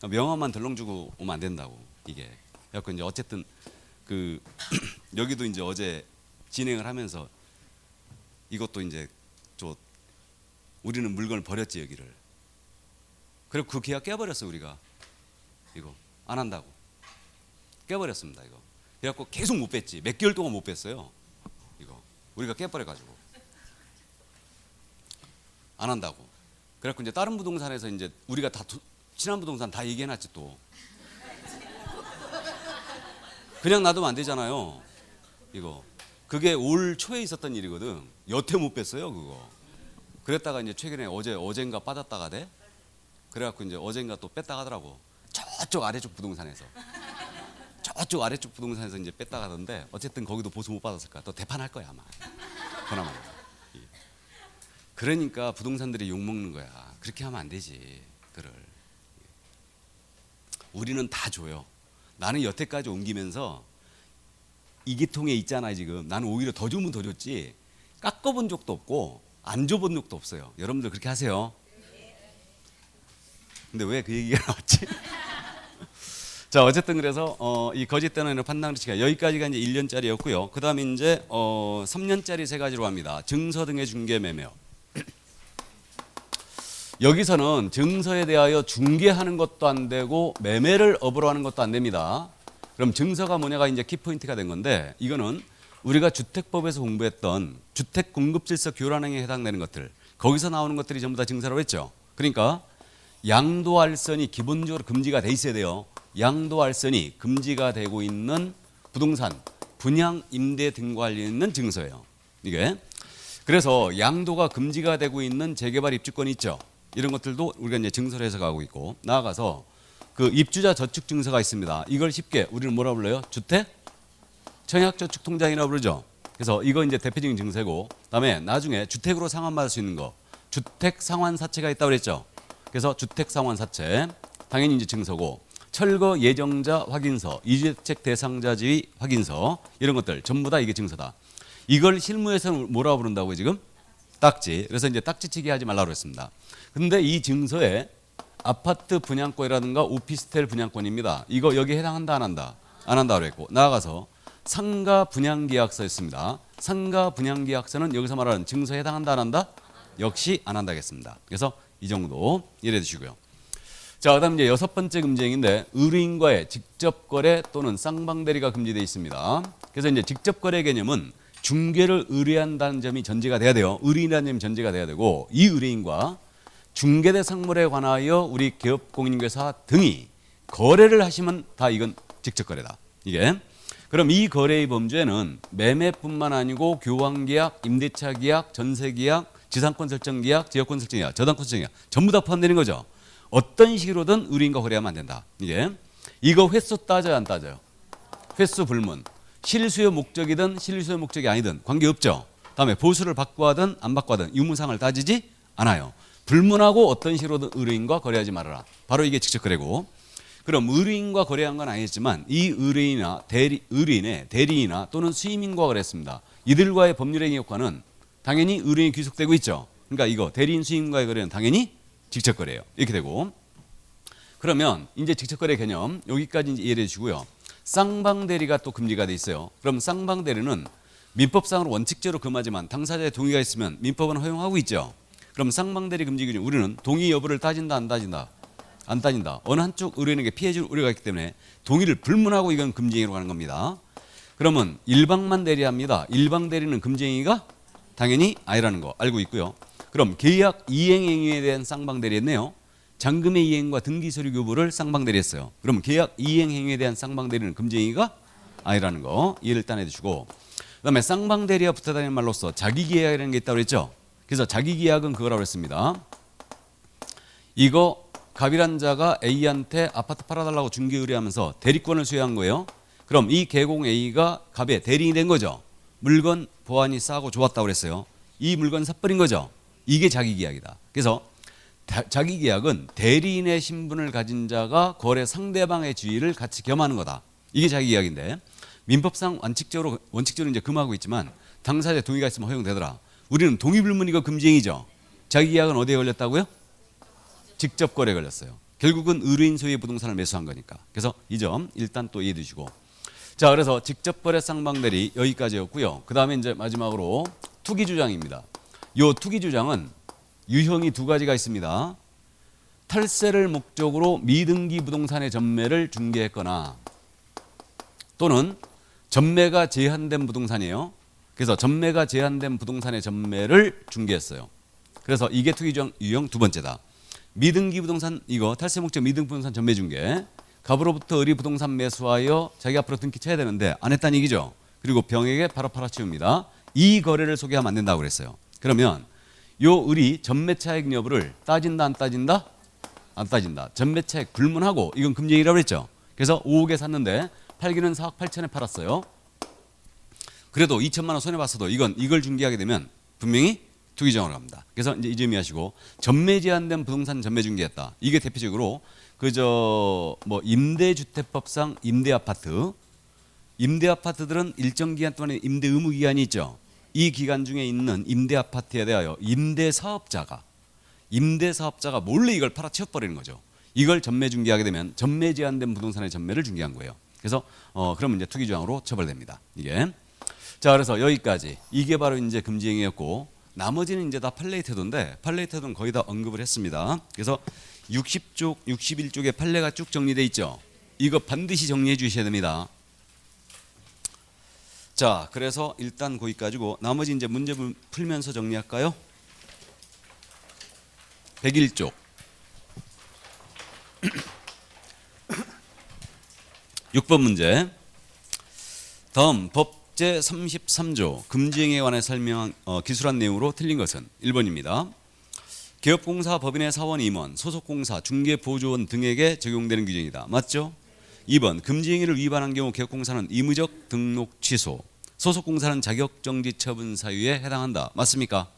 [SPEAKER 1] 명함만 덜렁 주고 오면 안 된다고. 이게 그래서 이제 어쨌든 그 여기도 이제 어제 진행을 하면서 이것도 이제 우리는 물건을 버렸지 여기를. 그리고 그 계약 깨버렸어 우리가. 이거 안 한다고 깨버렸습니다. 이거 그래갖고 계속 못 뺐지. 몇 개월 동안 못 뺐어요. 이거 우리가 깨버려가지고 안 한다고. 그래갖고 이제 다른 부동산에서 이제 우리가 다 친한 부동산 다 얘기해놨지 또. 그냥 놔두면 안 되잖아요. 이거. 그게 올 초에 있었던 일이거든. 여태 못 뺐어요 그거. 그랬다가 이제 최근에 어젠가 빠졌다가 돼. 그래갖고 이제 어젠가 또 뺐다 가더라고. 저쪽 아래쪽 부동산에서. 저쪽 아래쪽 부동산에서 이제 뺐다 가던데 어쨌든 거기도 보수 못 받았을까. 또 대판할 거야 아마. 그나마. 그러니까 부동산들이 욕먹는 거야. 그렇게 하면 안 되지. 들을. 우리는 다 줘요. 나는 여태까지 옮기면서 이기통에 있잖아요 지금. 나는 오히려 더 주면 더 줬지 깎아본 적도 없고 안 줘본 적도 없어요. 여러분들 그렇게 하세요. 근데 왜 그 얘기가 나왔지? 자 어쨌든 그래서 이 거짓 대노인의 판단치가 여기까지가 이제 1년짜리였고요. 그 다음에 이제 3년짜리 세 가지로 합니다. 증서 등의 중개 매매. 여기서는 증서에 대하여 중개하는 것도 안 되고 매매를 업으로 하는 것도 안 됩니다. 그럼 증서가 뭐냐가 이제 키포인트가 된 건데 이거는 우리가 주택법에서 공부했던 주택공급질서 교란행위에 해당되는 것들 거기서 나오는 것들이 전부 다 증서라고 했죠. 그러니까 양도할선이 기본적으로 금지가 돼 있어야 돼요. 양도할선이 금지가 되고 있는 부동산 분양 임대 등과 관련 있는 증서예요. 이게 그래서 양도가 금지가 되고 있는 재개발 입주권이 있죠. 이런 것들도 우리가 이제 증서로 해석하고 있고 나아가서 그 입주자 저축 증서가 있습니다. 이걸 쉽게 우리는 뭐라 불러요? 주택 청약 저축 통장이라고 부르죠. 그래서 이거 이제 대표적인 증서고 그다음에 나중에 주택으로 상환받을 수 있는 거 주택 상환 사채가 있다고 그랬죠. 그래서 주택 상환 사채 당연히 이제 증서고 철거 예정자 확인서 이주택 대상자 지위 확인서 이런 것들 전부 다 이게 증서다. 이걸 실무에서는 뭐라고 부른다고요 지금? 딱지. 그래서 이제 딱지치기 하지 말라고 했습니다. 근데 이 증서에 아파트 분양권이라든가 오피스텔 분양권입니다. 이거 여기 해당한다 안 한다? 안 한다고 그랬고 나아가서 상가 분양계약서 있습니다. 상가 분양계약서는 여기서 말하는 증서에 해당한다 안 한다? 역시 안 한다겠습니다. 그래서 이 정도 이해해 주시고요. 자 그다음 이제 6번째 금지행위인데 의뢰인과의 직접 거래 또는 쌍방대리가 금지되어 있습니다. 그래서 이제 직접 거래 개념은 중개를 의뢰한다는 점이 전제가 돼야 돼요. 의뢰인이라는 점이 전제가 돼야 되고 이 의뢰인과 중개대 상물에 관하여 우리 기업 공인중개사 등이 거래를 하시면 다 이건 직접 거래다. 이게 그럼 이 거래의 범주에는 매매뿐만 아니고 교환계약, 임대차 계약, 전세계약, 지상권 설정 계약, 지역권 설정 계약, 저당권 설정 계약 전부 다 포함되는 거죠. 어떤 식으로든 의뢰인과 거래하면 안 된다. 이거 횟수 따져요 안 따져요? 횟수 불문. 실수요 목적이든 실수요 목적이 아니든 관계없죠. 다음에 보수를 받고 하든 안 받고 하든 유무상을 따지지 않아요. 불문하고 어떤 식으로든 의뢰인과 거래하지 말아라. 바로 이게 직접 거래고 그럼 의뢰인과 거래한 건 아니지만 이 의뢰인이나 의뢰인의 대리인이나 또는 수임인과 거래했습니다. 이들과의 법률행위 효과는 당연히 의뢰인이 귀속되고 있죠. 그러니까 이거 대리인 수임과의 거래는 당연히 직접 거래예요. 이렇게 되고 그러면 이제 직접 거래 개념 여기까지 이제 이해해 주시고요. 쌍방대리가 또 금지가 돼 있어요. 그럼 쌍방대리는 민법상으로 원칙적으로 금하지만 당사자의 동의가 있으면 민법은 허용하고 있죠. 그럼 쌍방대리 금지 기준 우리는 동의 여부를 따진다 안 따진다? 안 따진다. 어느 한쪽 의뢰인에게 피해 줄 우려가 있기 때문에 동의를 불문하고 이건 금지행위로 가는 겁니다. 그러면 일방만 대리합니다. 일방 대리는 금지행위가 당연히 아니라는 거 알고 있고요. 그럼 계약 이행행위에 대한 쌍방대리 했네요. 잔금의 이행과 등기서류 교부를 쌍방대리 했어요. 그럼 계약 이행행위에 대한 쌍방대리는 금지행위가 아니라는 거 이해를 일단 해주시고 그다음에 쌍방대리와 붙어다니는 말로써 자기계약이라는 게 있다고 그랬죠. 그래서 자기계약은 그거라고 했습니다. 이거 갑이란 자가 A한테 아파트 팔아달라고 중개 의뢰하면서 대리권을 수여한 거예요. 그럼 이 개공 A가 갑의 대리인이 된 거죠. 물건 보안이 싸고 좋았다고 그랬어요. 이 물건 사버린 거죠. 이게 자기계약이다. 그래서 자기계약은 대리인의 신분을 가진 자가 거래 상대방의 지위를 같이 겸하는 거다. 이게 자기계약인데 민법상 원칙적으로 이제 금하고 있지만 당사자의 동의가 있으면 허용되더라. 우리는 동의불문 이거 금지행위죠. 자기계약은 어디에 걸렸다고요? 직접 거래에 걸렸어요. 결국은 의뢰인 소유의 부동산을 매수한 거니까. 그래서 이 점 일단 또 이해해 주시고 자 그래서 직접 거래 쌍방대리 여기까지였고요. 그 다음에 이제 마지막으로 투기주장입니다. 요 투기주장은 유형이 두 가지가 있습니다. 탈세를 목적으로 미등기 부동산의 전매를 중개했거나 또는 전매가 제한된 부동산이에요. 그래서 전매가 제한된 부동산의 전매를 중개했어요. 그래서 이게 투기 유형 두 번째다. 미등기 부동산 이거 탈세 목적 미등 부동산 전매 중개. 갑으로부터 을이 부동산 매수하여 자기 앞으로 등기 쳐야 되는데 안 했다는 얘기죠. 그리고 병에게 바로 팔아치웁니다. 이 거래를 소개하면 안 된다고 그랬어요. 그러면 요 을이 전매차익 여부를 따진다 안 따진다? 안 따진다. 전매차익 불문하고 이건 금지행위라고 그랬죠. 그래서 5억에 샀는데 팔기는 4억 8천에 팔았어요. 그래도 2천만 원 손해 봤어도 이걸 중개하게 되면 분명히 투기정으로 갑니다. 그래서 이제 이 점 이해하시고 전매 제한된 부동산 전매 중개했다. 이게 대표적으로 그저 뭐 임대주택법상 임대아파트들은 일정 기간 동안에 임대 의무 기간이 있죠. 이 기간 중에 있는 임대아파트에 대하여 임대사업자가 몰래 이걸 팔아치워버리는 거죠. 이걸 전매 중개하게 되면 전매 제한된 부동산의 전매를 중개한 거예요. 그래서 그러면 이제 투기조항으로 처벌됩니다. 이게 자 그래서 여기까지 이게 바로 이제 금지행위였고 나머지는 이제 다 판례의 태도인데 판례의 태도는 거의 다 언급을 했습니다. 그래서 60쪽, 61쪽에 판례가 쭉 정리돼 있죠. 이거 반드시 정리해 주셔야 됩니다. 자, 그래서 일단 거기까지고 나머지 이제 문제 풀면서 정리할까요? 101쪽. (6번) 문제. 다음 법제 33조 금지행위에 관해 설명한 기술한 내용으로 틀린 것은 1번입니다. 개업공사 법인의 사원 임원, 소속공사, 중개보조원 등에게 적용되는 규정이다. 맞죠? 2번 금지행위를 위반한 경우 개업공사는 임의적 등록 취소, 소속공사는 자격정지 처분 사유에 해당한다. 맞습니까?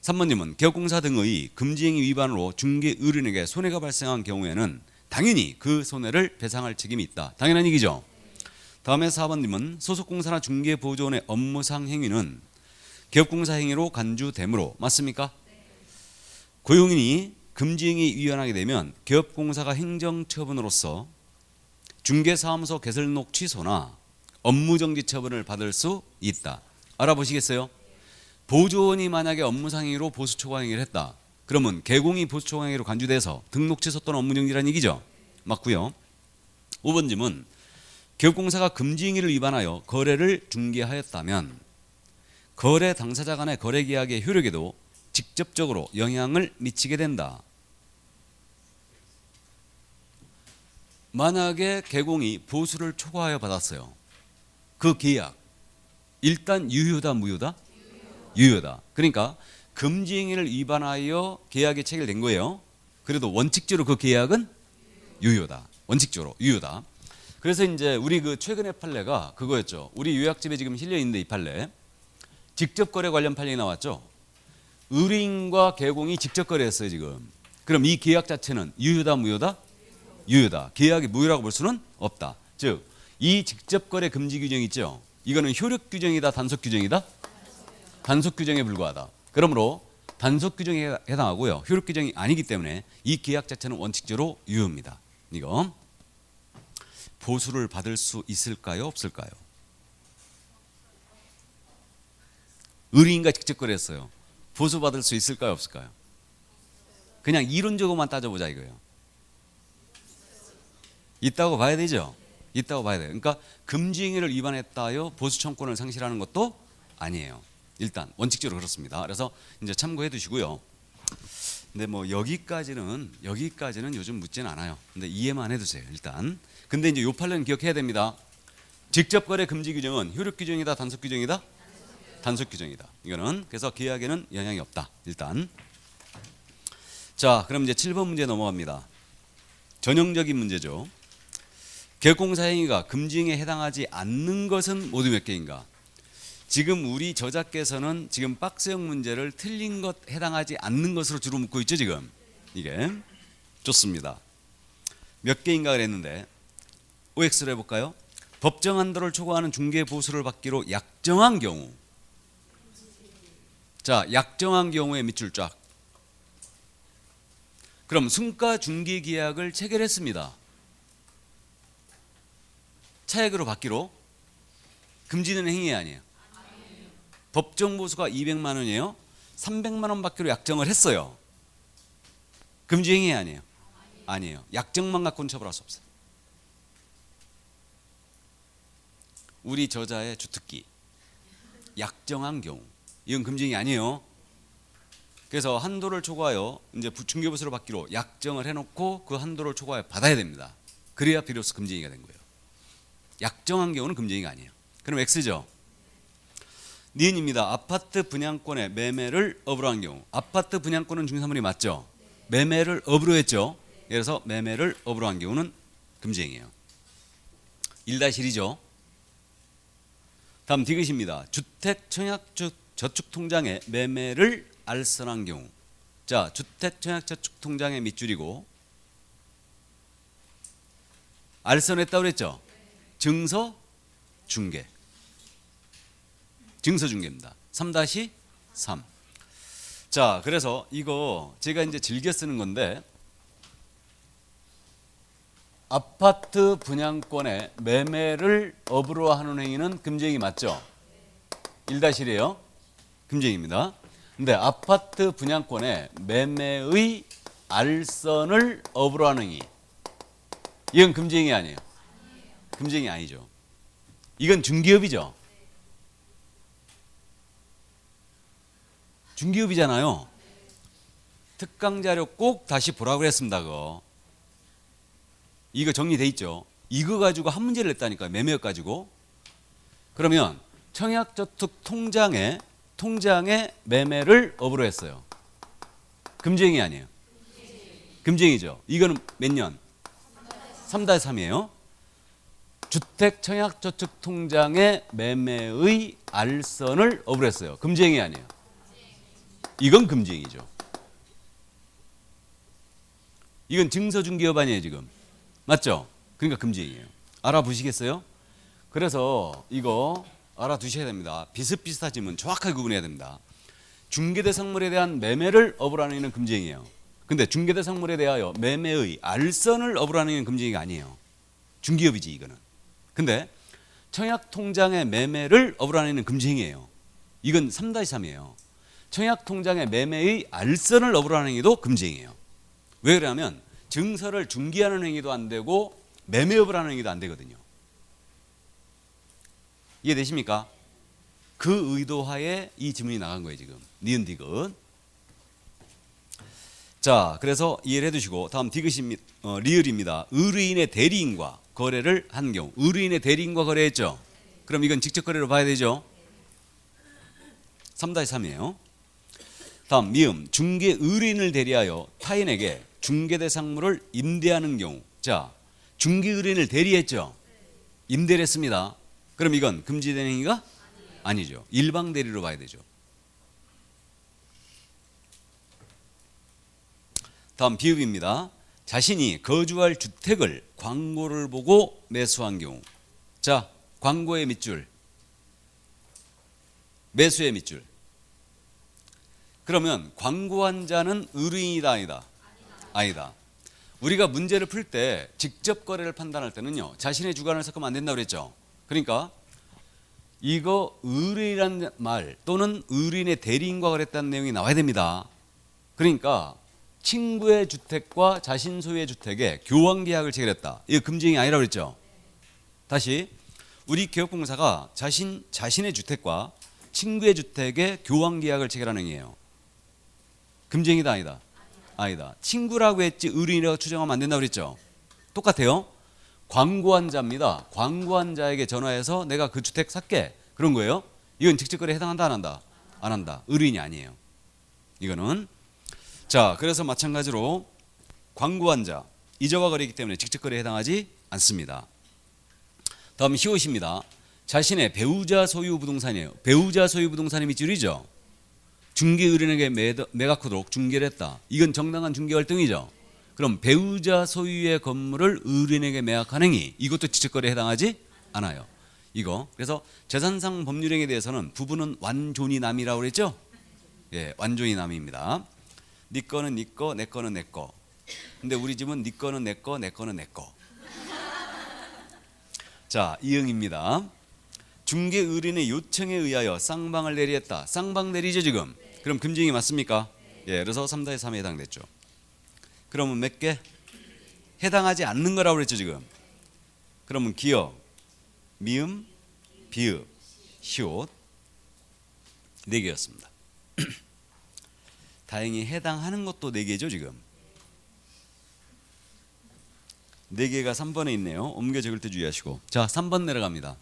[SPEAKER 1] 3번님은 개업공사 등의 금지행위 위반으로 중개의뢰인에게 손해가 발생한 경우에는 당연히 그 손해를 배상할 책임이 있다. 당연한 얘기죠. 다음에 4번님은 소속공사나 중개보조원의 업무상 행위는 개업공사 행위로 간주되므로 맞습니까? 고용인이 금지행위 위반하게 되면 개업공사가 행정처분으로서 중개사무소 개설록 취소나 업무정지 처분을 받을 수 있다. 알아보시겠어요? 보조원이 만약에 업무상 행위로 보수초과 행위를 했다. 그러면 개공이 보수초과 행위로 간주돼서 등록 취소 또는 업무정지라는 얘기죠. 맞고요. 5번 질문. 개업공사가 금지행위를 위반하여 거래를 중개하였다면 거래 당사자 간의 거래계약의 효력에도 직접적으로 영향을 미치게 된다. 만약에 개공이 보수를 초과하여 받았어요. 그 계약 일단 유효다 무효다? 유효다. 그러니까 금지행위를 위반하여 계약이 체결된 거예요. 그래도 원칙적으로 그 계약은 유효다. 원칙적으로 유효다. 그래서 이제 우리 그 최근의 판례가 그거였죠. 우리 요약집에 지금 실려 있는데 이 판례 직접 거래 관련 판례가 나왔죠. 의뢰인과 개공이 직접 거래했어요 지금. 그럼 이 계약 자체는 유효다 무효다? 유효다. 계약이 무효라고 볼 수는 없다. 즉 이 직접 거래 금지 규정 있죠. 이거는 효력 규정이다 단속 규정이다? 단속 규정에 불과하다. 그러므로 단속 규정에 해당하고요. 효력 규정이 아니기 때문에 이 계약 자체는 원칙적으로 유효입니다. 이거 보수를 받을 수 있을까요? 없을까요? 의뢰인과 직접 거래했어요. 보수 받을 수 있을까요? 없을까요? 그냥 이론적으로만 따져보자 이거예요. 있다고 봐야 되죠. 있다고 봐야 돼요. 그러니까 금지행위를 위반했다여 보수 청구권을 상실하는 것도 아니에요. 일단 원칙적으로 그렇습니다. 그래서 이제 참고해 두시고요. 근데 뭐 여기까지는 요즘 묻지는 않아요. 근데 이해만 해두세요. 일단. 근데 이제 요 판례는 기억해야 됩니다. 직접 거래 금지 규정은 효력 규정이다 단속 규정이다? 단속 규정이다. 이거는 그래서 계약에는 영향이 없다. 일단. 자, 그럼 이제 7번 문제 넘어갑니다. 전형적인 문제죠. 개업공사 행위가 금지행위에 해당하지 않는 것은 모두 몇 개인가? 지금 우리 저자께서는 지금 박스형 문제를 틀린 것 해당하지 않는 것으로 주로 묻고 있죠 지금. 이게 좋습니다. 몇 개인가 그랬는데 OX로 해볼까요? 법정 한도를 초과하는 중개 보수를 받기로 약정한 경우. 자, 약정한 경우에 밑줄 쫙. 그럼 순가 중개 계약을 체결했습니다. 차액으로 받기로 금지되는 행위 아니에요. 법정 보수가 200만 원이에요. 300만 원 받기로 약정을 했어요. 금지 행위 아니에요. 아니에요. 약정만 갖고는 처벌할 수 없어요. 우리 저자의 주특기. 약정한 경우. 이건 금지 행위 아니에요. 그래서 한도를 초과하여 이제 중개부서로 받기로 약정을 해놓고 그 한도를 초과하여 받아야 됩니다. 그래야 비로소 금쟁이가 된 거예요. 약정한 경우는 금쟁이가 아니에요. 그럼 X죠. 니은입니다. 아파트 분양권의 매매를 업으로 한 경우. 아파트 분양권은 중개사물이 맞죠. 매매를 업으로 했죠. 그래서 매매를 업으로 한 경우는 금쟁이에요. 1-1이죠. 다음 디귿입니다. 주택 청약저축통장의 매매를 알선한 경우. 자, 주택 청약저축통장의 밑줄이고 알선했다고 그랬죠. 증서 중개. 증서 중개입니다. 3-3. 자, 그래서 이거 제가 이제 즐겨 쓰는 건데 아파트 분양권의 매매를 업으로 하는 행위는 금쟁이 맞죠? 1-1이에요. 금쟁입니다. 근데 아파트 분양권의 매매의 알선을 업으로 하는 행위. 이건 금쟁이 아니에요. 금쟁이 아니죠. 이건 중개업이죠. 중개업이잖아요. 특강 자료 꼭 다시 보라고 그랬습니다. 그거. 이거 정리돼 있죠. 이거 가지고 한 문제를 냈다니까요. 매매업 가지고. 그러면 청약저축통장의 매매를 업으로 했어요. 금쟁이 아니에요. 금쟁이죠. 이거는 몇 년? 3-3이에요. 주택 청약저축통장의 매매의 알선을 업으로 했어요. 금쟁이 아니에요. 이건 금쟁이죠. 이건 증서중개업 아니에요 지금. 맞죠? 그러니까 금쟁이에요. 알아보시겠어요? 그래서 이거 알아두셔야 됩니다. 비슷비슷하지만 정확하게 구분해야 됩니다. 중개대상물에 대한 매매를 업으로 하는 건 금쟁이에요. 근데 중개대상물에 대하여 매매의 알선을 업으로 하는 건 금쟁이가 아니에요. 중개업이지 이거는. 근데 청약통장의 매매를 업으로 하는 건 금쟁이에요. 이건 3-3이에요. 청약통장의 매매의 알선을 업으로 하는 행위도 금쟁이에요. 왜 그러냐면 증서를 중개하는 행위도 안 되고 매매업을 하는 행위도 안 되거든요. 이해되십니까? 그 의도하에 이 지문이 나간 거예요 지금. 니은 디귿. 자, 그래서 이해를 해두시고 다음 디귿입니다. 리을입니다. 의뢰인의 대리인과 거래를 한 경우. 의뢰인의 대리인과 거래했죠. 그럼 이건 직접 거래로 봐야 되죠. 3-3이에요. 다음 미음. 중개 의뢰인을 대리하여 타인에게 중개대상물을 임대하는 경우. 자, 중개 의뢰인을 대리했죠. 임대를 했습니다. 그럼 이건 금지된 행위가 아니죠. 일방 대리로 봐야 되죠. 다음 비읍입니다. 자신이 거주할 주택을 광고를 보고 매수한 경우. 자, 광고의 밑줄, 매수의 밑줄. 그러면 광고한 자는 의뢰인이다 아니다? 아니다. 우리가 문제를 풀 때 직접 거래를 판단할 때는요. 자신의 주관을 섞으면 안 된다고 그랬죠. 그러니까 이거 의뢰인이라는 말 또는 의뢰인의 대리인과 거래했다는 내용이 나와야 됩니다. 그러니까 친구의 주택과 자신 소유의 주택에 교환 계약을 체결했다. 이거 금지행위 아니라고 그랬죠. 다시 우리 개업공사가 자신의 주택과 친구의 주택에 교환 계약을 체결하는 행위예요. 금지행위다 아니다? 아니다. 친구라고 했지 의뢰인이라고 추정하면 안 된다고 그랬죠. 똑같아요. 광고한 자입니다. 광고한 자에게 전화해서 내가 그 주택 살게 그런 거예요. 이건 직접거래에 해당한다 안 한다? 안 한다. 의뢰인이 아니에요. 이거는. 자, 그래서 마찬가지로 광고한 자 이자와 거래이기 때문에 직접거래에 해당하지 않습니다. 다음 히읗입니다. 자신의 배우자 소유 부동산이에요. 배우자 소유 부동산의 밑줄이죠. 중개 의뢰인에게 매각하도록 중개를 했다. 이건 정당한 중개 활동이죠. 그럼 배우자 소유의 건물을 의뢰인에게 매각한 행위, 이것도 직접거래에 해당하지 않아요. 이거. 그래서 재산상 법률행위에 대해서는 부부는 완존이 남이라고 그랬죠. 예, 완존이 남입니다. 네 거는 네 거, 내 거는 내 거. 근데 우리 집은 네 거는 내 거, 내 거는 내 거. 자, 이응입니다. 중개 의뢰인의 요청에 의하여 쌍방을 대리했다. 쌍방 대리죠 지금. 그럼 금지행위 맞습니까? 예, 그래서 3-3에 해당됐죠. 그러면 몇 개? 해당하지 않는 거라고 그랬죠 지금. 그러면 기역, 미음, 비읍, 히읗 4개였습니다. 다행히 해당하는 것도 4개죠 지금. 4개가 3번에 있네요. 옮겨 적을 때 주의하시고. 자, 3번 내려갑니다.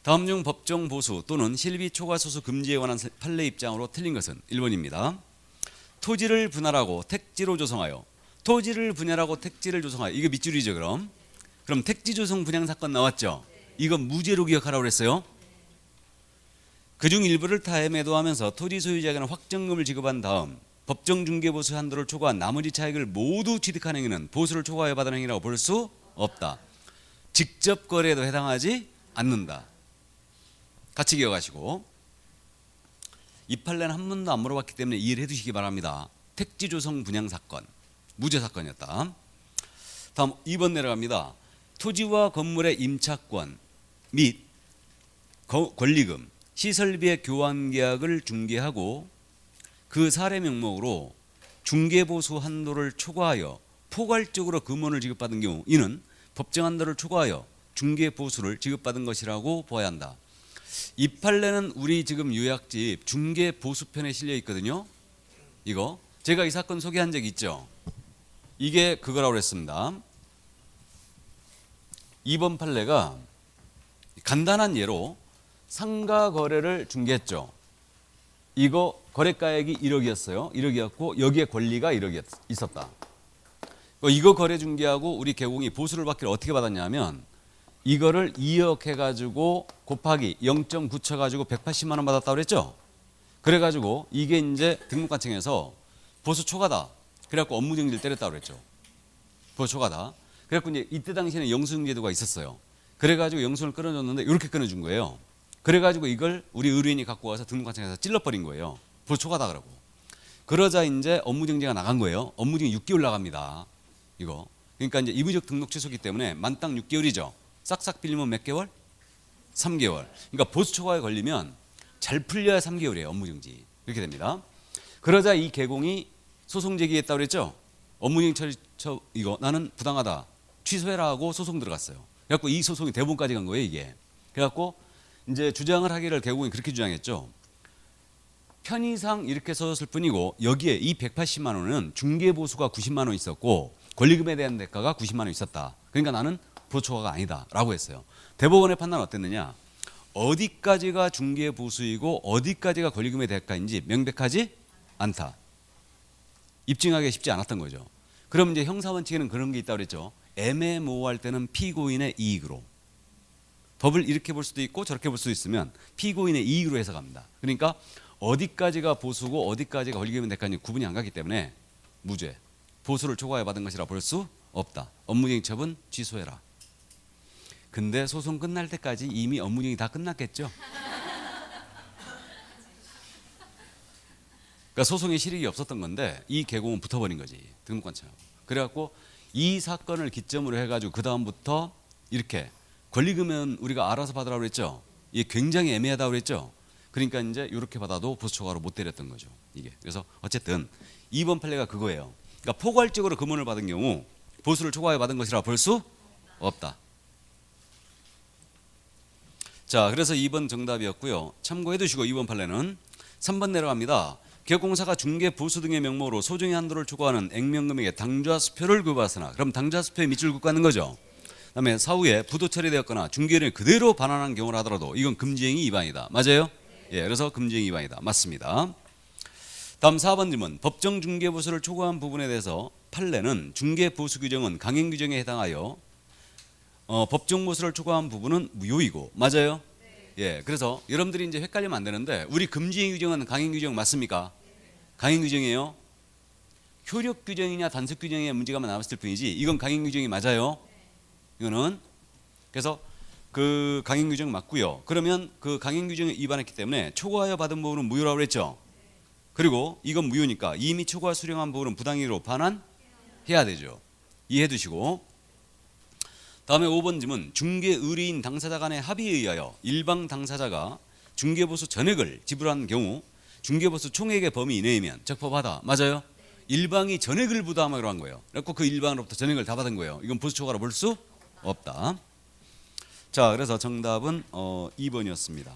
[SPEAKER 1] 다음 중 법정 보수 또는 실비 초과 소수 금지에 관한 판례 입장으로 틀린 것은 1번입니다. 토지를 분할하고 택지로 조성하여. 토지를 분할하고 택지를 조성하여. 이게 밑줄이죠 그럼. 그럼 택지 조성 분양 사건 나왔죠. 이건 무죄로 기억하라고 그랬어요. 그중 일부를 타해 매도하면서 토지 소유자에게는 확정금을 지급한 다음 법정 중개 보수 한도를 초과한 나머지 차익을 모두 취득한 행위는 보수를 초과하여 받은 행위라고 볼 수 없다. 직접 거래에도 해당하지 않는다. 같이 기억하시고, 이 판례는 한 번도 안 물어봤기 때문에 이해를 해두시기 바랍니다. 택지 조성 분양 사건, 무죄 사건이었다. 다음 2번 내려갑니다. 토지와 건물의 임차권 및 권리금, 시설비의 교환 계약을 중개하고 그 사례 명목으로 중개보수 한도를 초과하여 포괄적으로 금원을 지급받은 경우 이는 법정 한도를 초과하여 중개보수를 지급받은 것이라고 보아야 한다. 이 판례는 우리 지금 요약집 중개보수편에 실려 있거든요. 이거 제가 이 사건 소개한 적 있죠. 이게 그거라고 했습니다. 2번 판례가 간단한 예로 상가 거래를 중개했죠. 이거 거래가액이 1억이었어요. 1억이었고 여기에 권리가 1억이 있었다. 이거 거래 중개하고 우리 개공이 보수를 받기를 어떻게 받았냐면 이거를 2억 해가지고 곱하기 0.9 쳐가지고 180만 원 받았다고 그랬죠. 그래가지고 이게 이제 등록관청에서 보수 초과다. 그래갖고 업무정지를 때렸다고 그랬죠. 보수 초과다. 그래갖고 이제 이때 당시에는 영수증 제도가 있었어요. 그래가지고 영수증을 끊어줬는데 이렇게 끊어준 거예요. 그래가지고 이걸 우리 의뢰인이 갖고 와서 등록관청에서 찔러버린 거예요. 보수 초과다 그러고. 그러자 이제 업무정지가 나간 거예요. 업무정지 6개월 나갑니다. 이거. 그러니까 이제 임의적 등록 취소기 때문에 만땅 6개월이죠. 싹싹 빌리면 몇 개월? 3개월. 그러니까 보수 초과에 걸리면 잘 풀려야 3개월이에요. 업무정지. 이렇게 됩니다. 그러자 이 개공이 소송 제기했다고 그랬죠. 업무정지 처리 이거 나는 부당하다. 취소해라 하고 소송 들어갔어요. 그래갖고 이 소송이 대법원까지 간 거예요. 이게. 그래갖고 이제 주장을 하기를 개공이 그렇게 주장했죠. 편의상 이렇게 써졌을 뿐이고 여기에 이 180만 원은 중개보수가 90만 원 있었고 권리금에 대한 대가가 90만 원 있었다. 그러니까 나는 보수초과가 아니다 라고 했어요. 대법원의 판단은 어땠느냐. 어디까지가 중개보수이고 어디까지가 권리금의 대가인지 명백하지 않다. 입증하기 쉽지 않았던 거죠. 그럼 이제 형사원칙에는 그런 게 있다고 그랬죠. 애매모호할 때는 피고인의 이익으로. 법을 이렇게 볼 수도 있고 저렇게 볼 수도 있으면 피고인의 이익으로 해석합니다. 그러니까 어디까지가 보수고 어디까지가 권리금의 대가인지 구분이 안 가기 때문에 무죄. 보수를 초과해 받은 것이라 볼 수 없다. 업무정지 처분 취소해라. 근데 소송 끝날 때까지 이미 업무정지 다 끝났겠죠. 그러니까 소송의 실익이 없었던 건데 이 개공은 붙어버린 거지. 등록관청. 그래갖고 이 사건을 기점으로 해가지고 그 다음부터 이렇게 권리금은 우리가 알아서 받으라고 그랬죠. 이게 굉장히 애매하다고 그랬죠. 그러니까 이제 이렇게 받아도 보수초과로 못 때렸던 거죠. 이게. 그래서 어쨌든 2번 판례가 그거예요. 그러니까 포괄적으로 금원을 받은 경우 보수를 초과해 받은 것이라 볼 수 없다. 자, 그래서 2번 정답이었고요. 참고해 두시고 2번 판례는 3번 내려갑니다. 기업공사가 중개 보수 등의 명목으로 소정의 한도를 초과하는 액면금액의 당좌수표를 구입하으나 그럼 당좌수표에 밑줄 긋고 하는 거죠. 그다음에 사후에 부도 처리되었거나 중개인을 그대로 반환한 경우를 하더라도 이건 금지행위 위반이다. 맞아요? 예, 그래서 금지행위 위반이다. 맞습니다. 다음 4번 질문. 법정 중개보수를 초과한 부분에 대해서 판례는 중개보수 규정은 강행 규정에 해당하여 법정 보수를 초과한 부분은 무효이고 맞아요? 예, 그래서 여러분들이 이제 헷갈리면 안 되는데 우리 금지행 규정은 강행 규정 맞습니까? 강행 규정이에요. 효력 규정이냐 단속 규정에 문제가 남았을 뿐이지 이건 강행 규정이 맞아요. 이거는 그래서 그 강행 규정 맞고요. 그러면 그 강행 규정에 위반했기 때문에 초과하여 받은 부분은 무효라고 그랬죠. 그리고 이건 무효니까 이미 초과 수령한 부분은 부당행위로 반환해야 되죠. 이해해 두시고 다음에 5번 질문. 중개 의뢰인 당사자 간의 합의에 의하여 일방 당사자가 중개보수 전액을 지불한 경우 중개보수 총액의 범위 이내이면 적법하다. 맞아요? 일방이 전액을 부담하기로 한 거예요. 그래서 그 일방으로부터 전액을 다 받은 거예요. 이건 보수 초과로 볼 수 없다. 자, 그래서 정답은 2번이었습니다.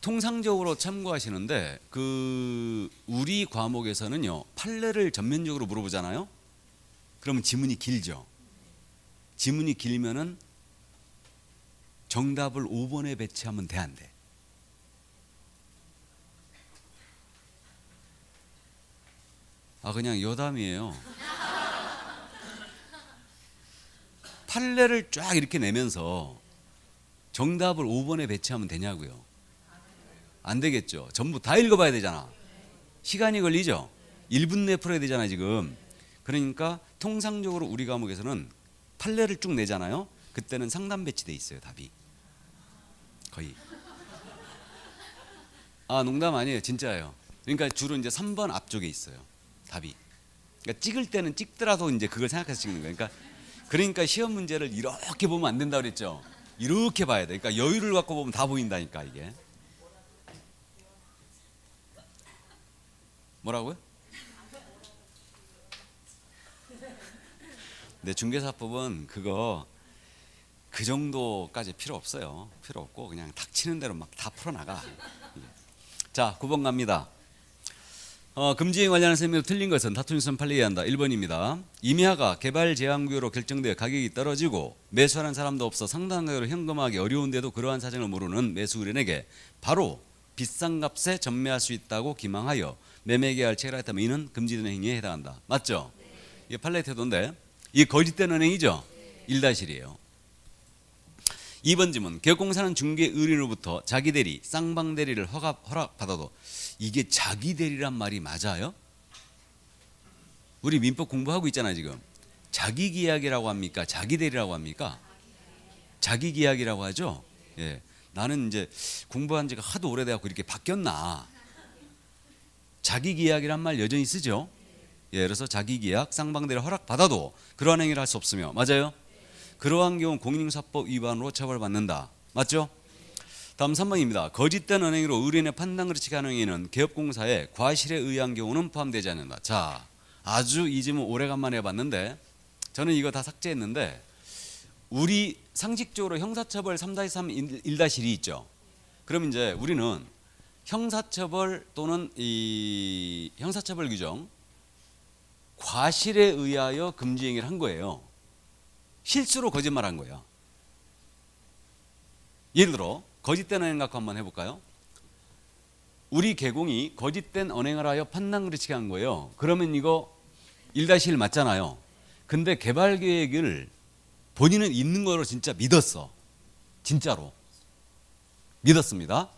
[SPEAKER 1] 통상적으로 참고하시는데 그 우리 과목에서는요 판례를 전면적으로 물어보잖아요. 그러면 지문이 길죠. 지문이 길면은 정답을 5번에 배치하면 돼, 안 돼? 아, 그냥 여담이에요. 판례를 쫙 이렇게 내면서 정답을 5번에 배치하면 되냐고요. 안 되겠죠. 전부 다 읽어봐야 되잖아. 시간이 걸리죠. 1분 내에 풀어야 되잖아 지금. 그러니까 통상적으로 우리 과목에서는 판례를 쭉 내잖아요. 그때는 상단 배치돼 있어요 답이. 거의. 아, 농담 아니에요. 진짜예요. 그러니까 주로 이제 3번 앞쪽에 있어요 답이. 그러니까 찍을 때는 찍더라도 이제 그걸 생각해서 찍는 거예요. 그러니까 시험 문제를 이렇게 보면 안 된다 그랬죠. 이렇게 봐야 돼. 그러니까 여유를 갖고 보면 다 보인다니까 이게. 뭐라고요? 네, 중개사법은 그거 그 정도까지 필요 없어요. 필요 없고 그냥 닥치는 대로 막 다 풀어나가. 자, 9번 갑니다. 금지행 관련한 설명이 틀린 것은 다툼 판례해야 한다. 1번입니다. 임야가 개발 제한 구역으로 결정되어 가격이 떨어지고 매수하는 사람도 없어 상당한 가격으로 현금화하기 어려운데도 그러한 사정을 모르는 매수의뢰에게 바로 비싼 값에 전매할 수 있다고 기망하여 매매 계약을 체결했다면 이는 금지되는 행위에 해당한다. 맞죠? 이게 판례 태도인데 이게 거짓된 은행이죠? 1-1이에요. 2번 질문. 개업공사는 중개 의뢰인으로부터 자기 대리, 쌍방 대리를 허락받아도 이게 자기 대리란 말이 맞아요? 우리 민법 공부하고 있잖아요 지금. 자기 계약이라고 합니까? 자기 대리라고 합니까? 자기 계약이라고 하죠. 예. 나는 이제 공부한 지가 하도 오래돼갖고 이렇게 바뀌었나. 자기 계약이란 말 여전히 쓰죠. 예, 그래서 자기 계약, 쌍방 대리 허락받아도 그러한 행위를 할 수 없으며, 맞아요? 그러한 경우 공인중개사법 위반으로 처벌받는다. 맞죠? 다음 3번입니다. 거짓된 은행으로 의뢰인의 판단 그르치게 하는 행위는 개업공사의 과실에 의한 경우는 포함되지 않는다. 자, 아주 이 질문 오래간만에 해봤는데 저는 이거 다 삭제했는데 우리 상식적으로 형사처벌 3-3 1-1 있죠. 그럼 이제 우리는 형사처벌 또는 이 형사처벌 규정 과실에 의하여 금지 행위를 한 거예요. 실수로 거짓말한 거예요. 예를 들어 거짓된 은행 갖고 한번 해볼까요? 우리 개공이 거짓된 은행을 하여 판단 그르치게 한 거예요. 그러면 이거 1-1 맞잖아요. 근데 개발 계획을 본인은 있는 거로 진짜 믿었어. 진짜로 믿었습니다.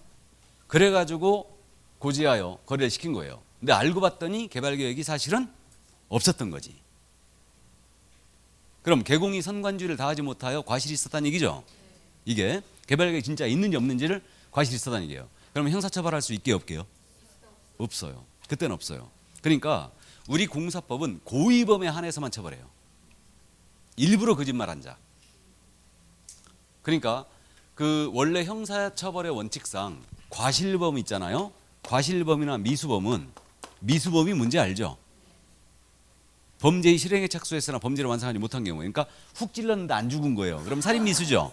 [SPEAKER 1] 그래가지고 고지하여 거래를 시킨 거예요. 근데 알고 봤더니 개발 계획이 사실은 없었던 거지. 그럼 개공이 선관주의를 다하지 못하여 과실이 있었다는 얘기죠. 이게 개발 계획이 진짜 있는지 없는지를 과실이 있었다는 얘기예요. 그러면 형사처벌할 수 있게 없게요? 없어요. 그때는 없어요. 그러니까 우리 공사법은 고의범에 한해서만 처벌해요. 일부러 거짓말한 자. 그러니까 그 원래 형사처벌의 원칙상 과실범 있잖아요. 과실범이나 미수범은 미수범이 뭔지 알죠? 범죄의 실행에 착수했으나 범죄를 완성하지 못한 경우, 그러니까 훅 찔렀는데 안 죽은 거예요. 그럼 살인미수죠.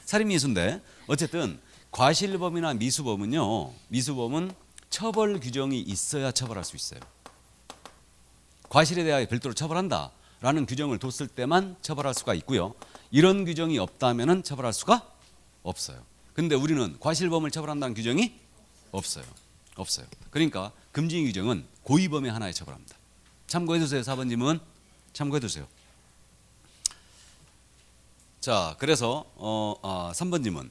[SPEAKER 1] 살인미수인데 어쨌든 과실범이나 미수범은요. 미수범은 처벌 규정이 있어야 처벌할 수 있어요. 과실에 대하여 별도로 처벌한다라는 규정을 뒀을 때만 처벌할 수가 있고요. 이런 규정이 없다면은 처벌할 수가 없어요. 근데 우리는 과실범을 처벌한다는 규정이 없어요. 없어요. 그러니까 금지 규정은 고의범의 하나에 처벌합니다. 참고해 두세요. 4번 질문 참고해 두세요. 자, 그래서 3번 질문.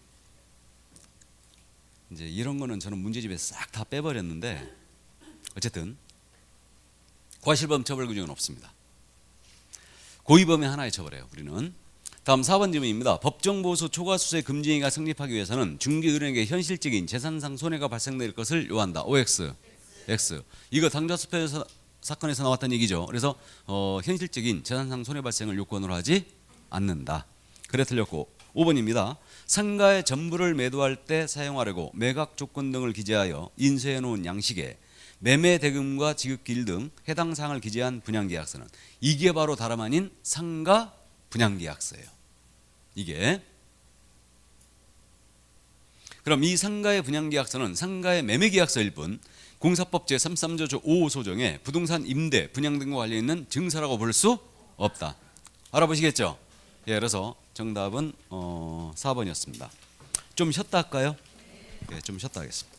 [SPEAKER 1] 이제 이런 거는 저는 문제집에서 싹 다 빼버렸는데 어쨌든 과실범 처벌 규정은 없습니다. 고의범의 하나에 처벌해요. 우리는. 다음 4번 질문입니다. 법정보수 초과수수의 금지 행위가 성립하기 위해서는 중개의뢰인에게 현실적인 재산상 손해가 발생될 것을 요한다. OX, X. 이거 당좌수표 사건에서 나왔다는 얘기죠. 그래서 현실적인 재산상 손해 발생을 요건으로 하지 않는다. 그래 틀렸고 5번입니다. 상가의 전부를 매도할 때 사용하려고 매각 조건 등을 기재하여 인쇄해 놓은 양식에 매매 대금과 지급기일 등 해당 사항을 기재한 분양계약서는 이게 바로 다름 아닌 상가 분양계약서예요. 이게 그럼 이 상가의 분양계약서는 상가의 매매계약서일 뿐 공사법 제33조 5소정에 부동산 임대, 분양 등과 관련있는 증서라고 볼 수 없다. 알아보시겠죠? 예, 그래서 정답은 4번이었습니다. 좀 쉬었다 할까요? 예, 좀 쉬었다 하겠습니다.